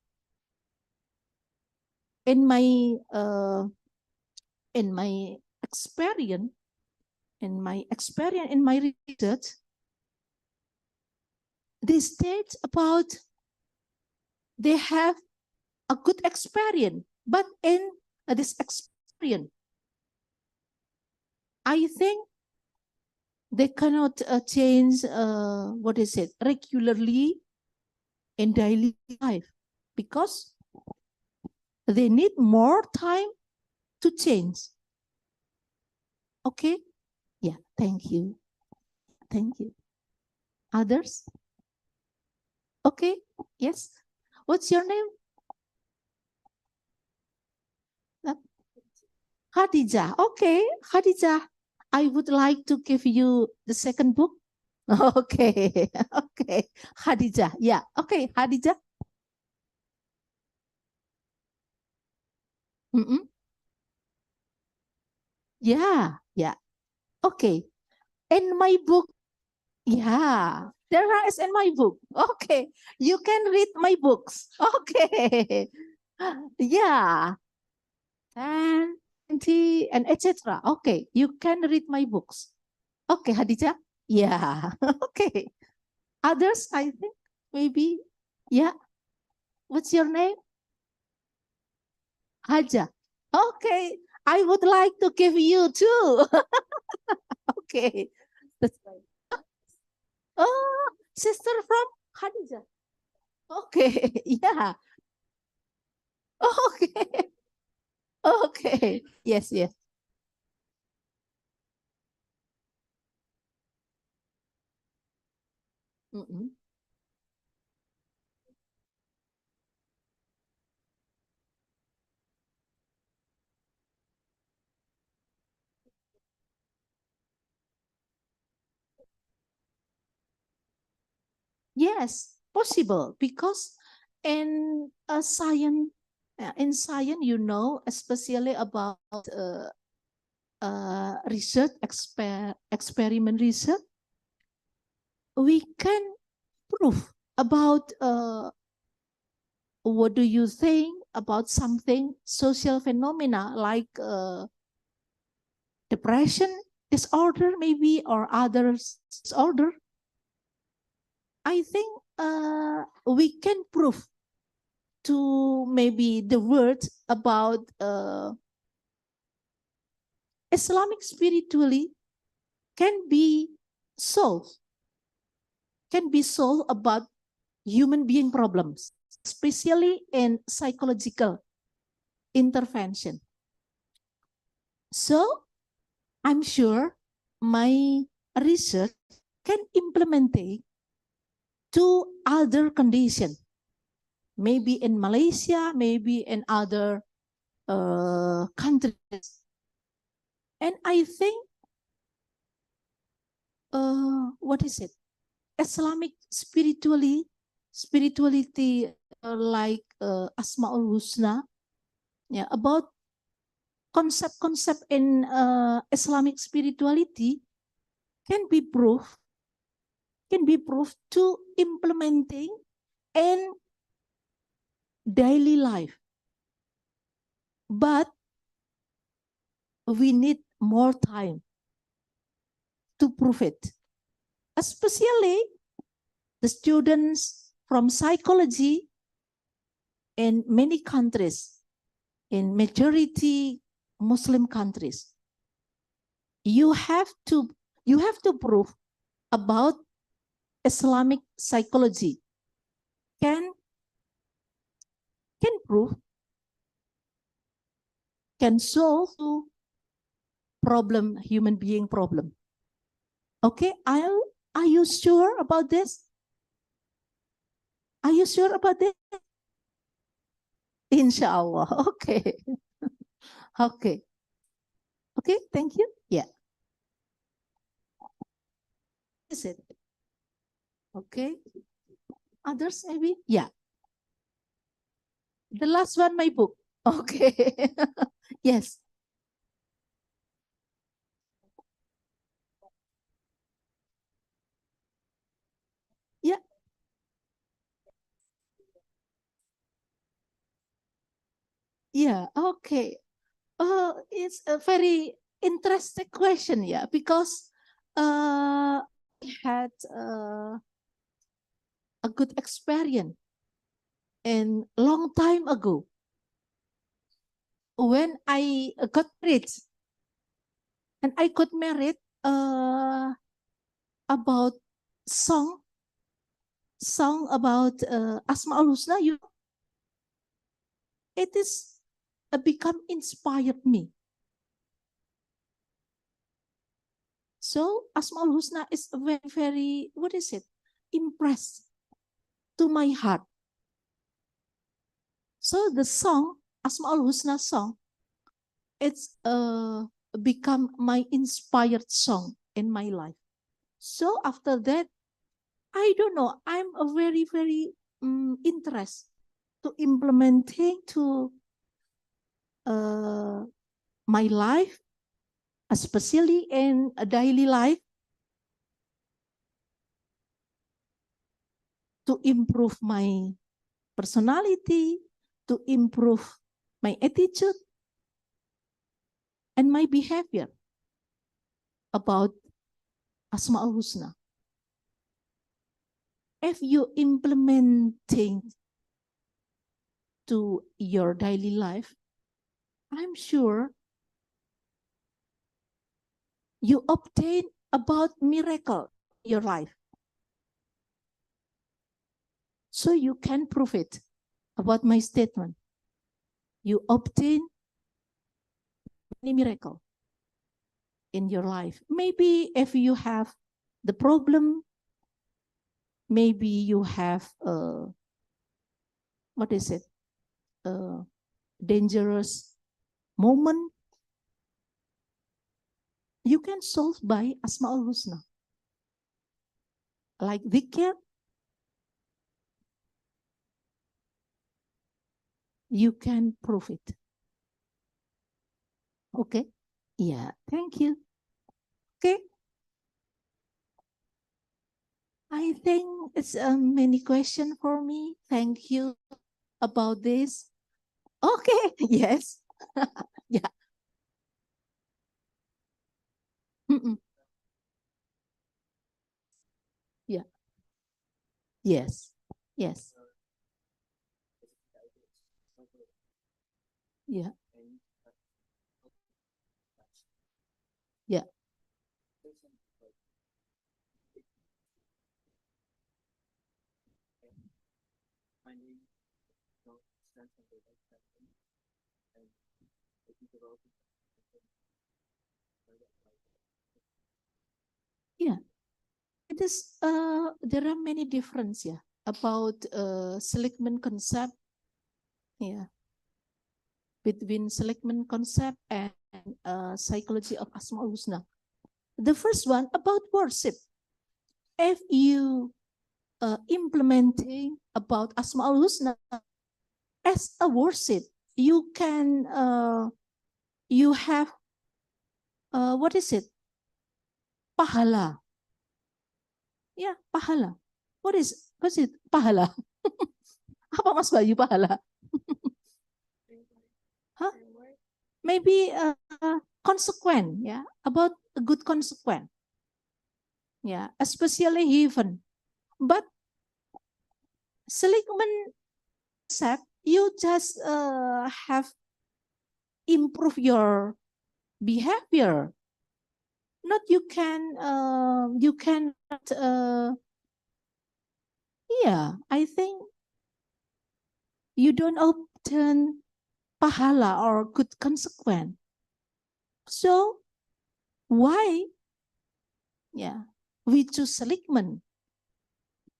In my experience, in my research, they state about they have a good experience, but in this experience, I think they cannot change what is it regularly in daily life, because they need more time to change. Okay? Yeah, thank you. Thank you. Others? Okay, yes. What's your name? Khadijah. Okay, Khadijah. I would like to give you the second book. Okay, okay. Khadijah, yeah. Okay, Khadijah. Yeah. Okay. In my book, yeah, there is in my book. Okay, you can read my books. Okay, yeah, 10, 20, and etc. Okay, you can read my books. Okay, Hadijah. Yeah. Okay. Others, I think maybe. Yeah. What's your name? Haja. Okay. I would like to give you too. Okay. That's right. Oh, sister from Khadijah. Okay. Yeah. Okay. Okay. Yes. Yes, possible, because in science, you know, especially about research, experiment research, we can prove about what do you think about something social phenomena like depression disorder, maybe, or other disorder. I think we can prove to maybe the words about Islamic spiritually can be solved about human being problems, especially in psychological intervention. So I'm sure my research can implement it to other conditions, maybe in Malaysia, maybe in other countries. And I think, what is it? Islamic spirituality like Asmaul Husna, yeah, about concept in Islamic spirituality can be proved to implementing in daily life. But we need more time to prove it, especially the students from psychology in many countries, in majority Muslim countries. You have to prove about Islamic psychology can can solve problem, human being problem. Okay, are you sure about this? Are you sure about this? Inshallah. Okay. Okay. Okay, thank you. Yeah. Is it? Okay. Others maybe? Yeah. The last one, my book. Okay. Yes. Yeah. Yeah. Okay. It's a very interesting question, yeah, because I had a good experience and long time ago when I got married, and I got married about song about Asmaul Husna. It is become inspired me. So Asmaul Husna is very, very, what is it? Impressed to my heart. So the song, Asmaul Husna song, it's become my inspired song in my life. So after that, I don't know, I'm a very, very interest to implementing to my life, especially in a daily life, to improve my personality, to improve my attitude and my behavior about Asmaul Husna. If you implementing to your daily life, I'm sure you obtain about miracle in your life. So you can prove it about my statement. You obtain any miracle in your life. Maybe if you have the problem, maybe you have what is it? Dangerous moment. You can solve by Asmaul Husna. Like dhikr, you can prove it. Okay? Yeah, thank you. Okay. I think it's many questions for me. Thank you about this. Okay, yes. Yeah. Mm-mm. Yeah. Yes. Yes. Yeah. Yeah. Yeah. It is there are many differences, yeah, about selectment concept, yeah, between selectment concept and psychology of Asmaul Husna. The first one about worship. If you implementing about Asmaul Husna as a worship, you can you have what is it? Pahala. Yeah, pahala. What is it? Pahala. Apa Mas Bayu pahala? Huh? Maybe consequent, yeah, about a good consequent. Yeah, especially heaven. But seligman concept, you just have improve your behavior. Not you cannot yeah, I think you don't obtain pahala or good consequence. So why we choose seligman?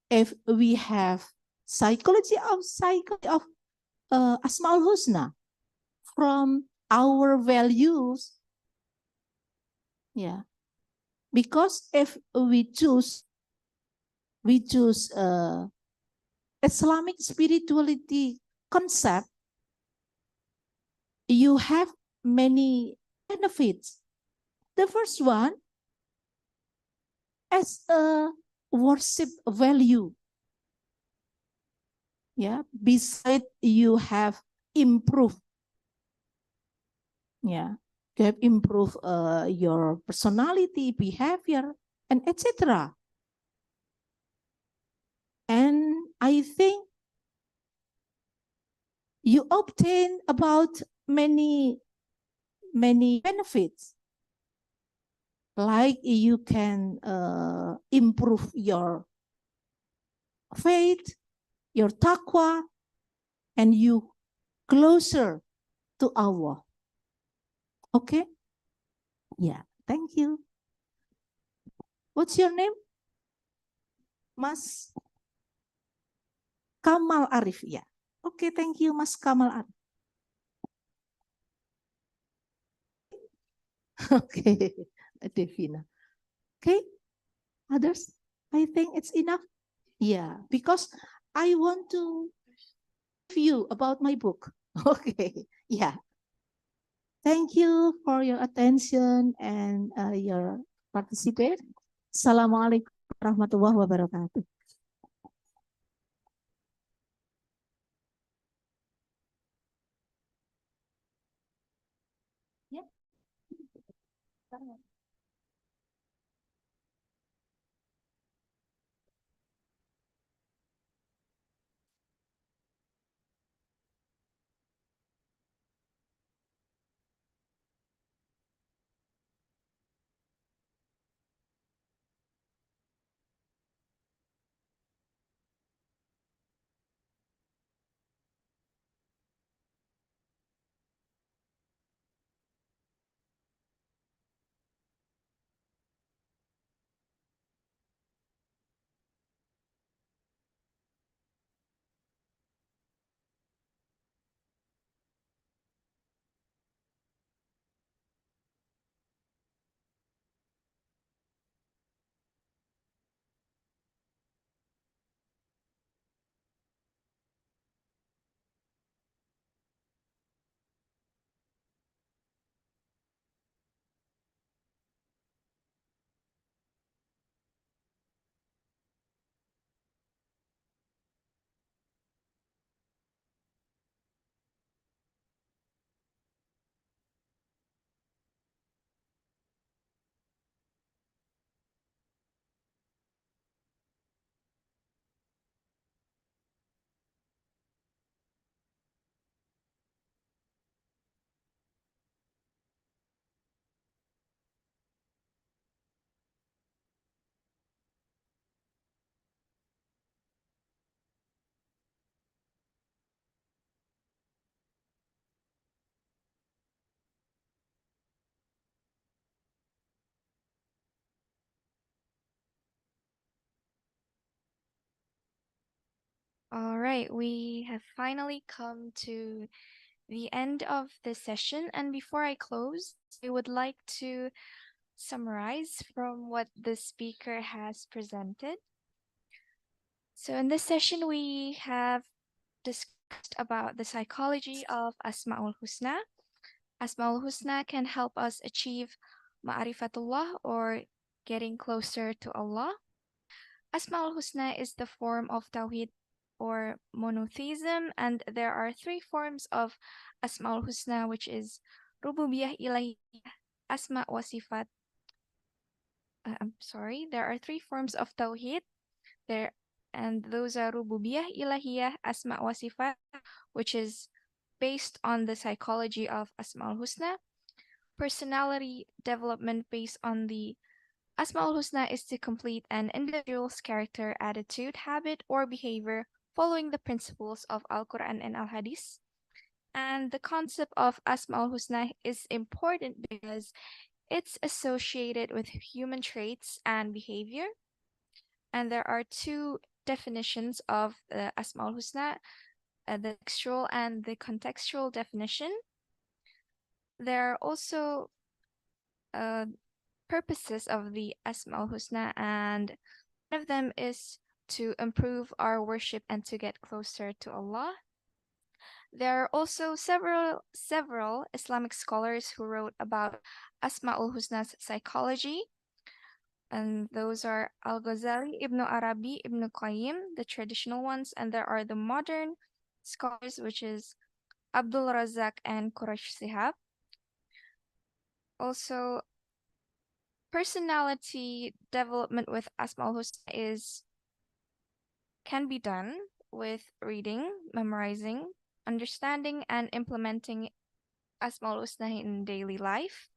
If we have psychology of Asmaul Husna from our values, because if we choose Islamic spirituality concept, you have many benefits. The first one, as a worship value. Beside you have improved. You have improved your personality, behavior, and etc. And I think you obtain about many benefits. Like you can improve your faith, your taqwa, and you closer to Allah. Okay? Thank you. What's your name? Mas Kamal Arif. Okay, thank you, Mas Kamal Arif. Okay, Devina. Okay, others? I think it's enough. Because I want to review about my book. Okay, Thank you for your attention and your participation. Assalamualaikum warahmatullahi wabarakatuh. All right, we have finally come to the end of this session. And before I close, I would like to summarize from what the speaker has presented. So in this session, we have discussed about the psychology of Asmaul Husna. Asmaul Husna can help us achieve ma'rifatullah, or getting closer to Allah. Asmaul Husna is the form of Tawhid or monotheism, and there are three forms of Asmaul Husna, which is Rububiyah Ilahiyah, Asma wa Sifat. There are three forms of Tawhid there, and those are Rububiyah Ilahiyah, Asma wa Sifat, which is based on the psychology of Asmaul Husna. Personality development based on the Asmaul Husna is to complete an individual's character, attitude, habit, or behavior following the principles of Al-Quran and Al-Hadith. And the concept of Asmaul Husna is important because it's associated with human traits and behavior. And there are two definitions of the Asmaul Husna, the textual and the contextual definition. There are also purposes of the Asmaul Husna, and one of them is to improve our worship and to get closer to Allah. There are also several Islamic scholars who wrote about Asmaul Husna's psychology, and those are Al-Ghazali, Ibn Arabi, Ibn Qayyim, the traditional ones, and there are the modern scholars, which is Abdul Razak and Quraish Sihab. Also, personality development with Asmaul Husna can be done with reading, memorizing, understanding, and implementing Asmaul Husna in daily life.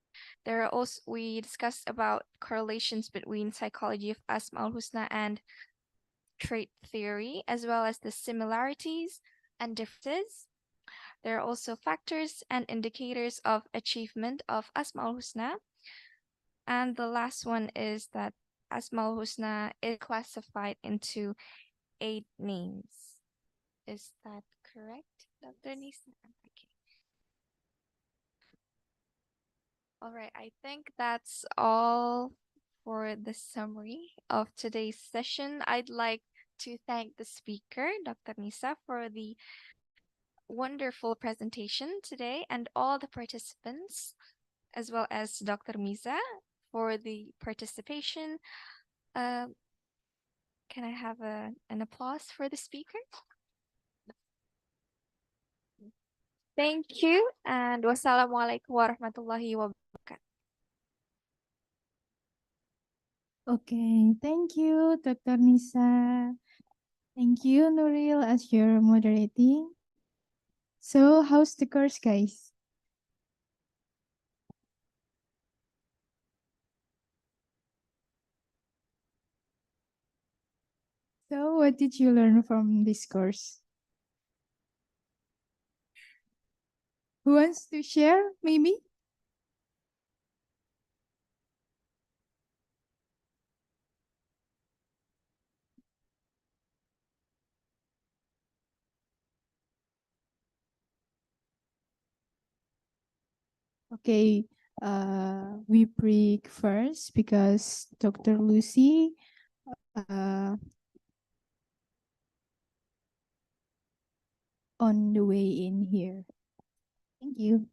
We discussed about correlations between psychology of Asmaul Husna and trait theory, as well as the similarities and differences. There are also factors and indicators of achievement of Asmaul Husna. And the last one is that Asmaul Husna is classified into 8 names. Is that correct, Dr. Nisa? Okay. All right, I think that's all for the summary of today's session. I'd like to thank the speaker, Dr. Nisa, for the wonderful presentation today, and all the participants, as well as Dr. Miza for the participation. Can I have an applause for the speaker? Thank you, and wassalamualaikum warahmatullahi wabarakatuh. Okay, thank you, Dr. Nisa. Thank you, Nuril, as your moderating. So, how's the course, guys? So, what did you learn from this course? Who wants to share, maybe? Okay, we break first because Dr. Lucy on the way in here. Thank you.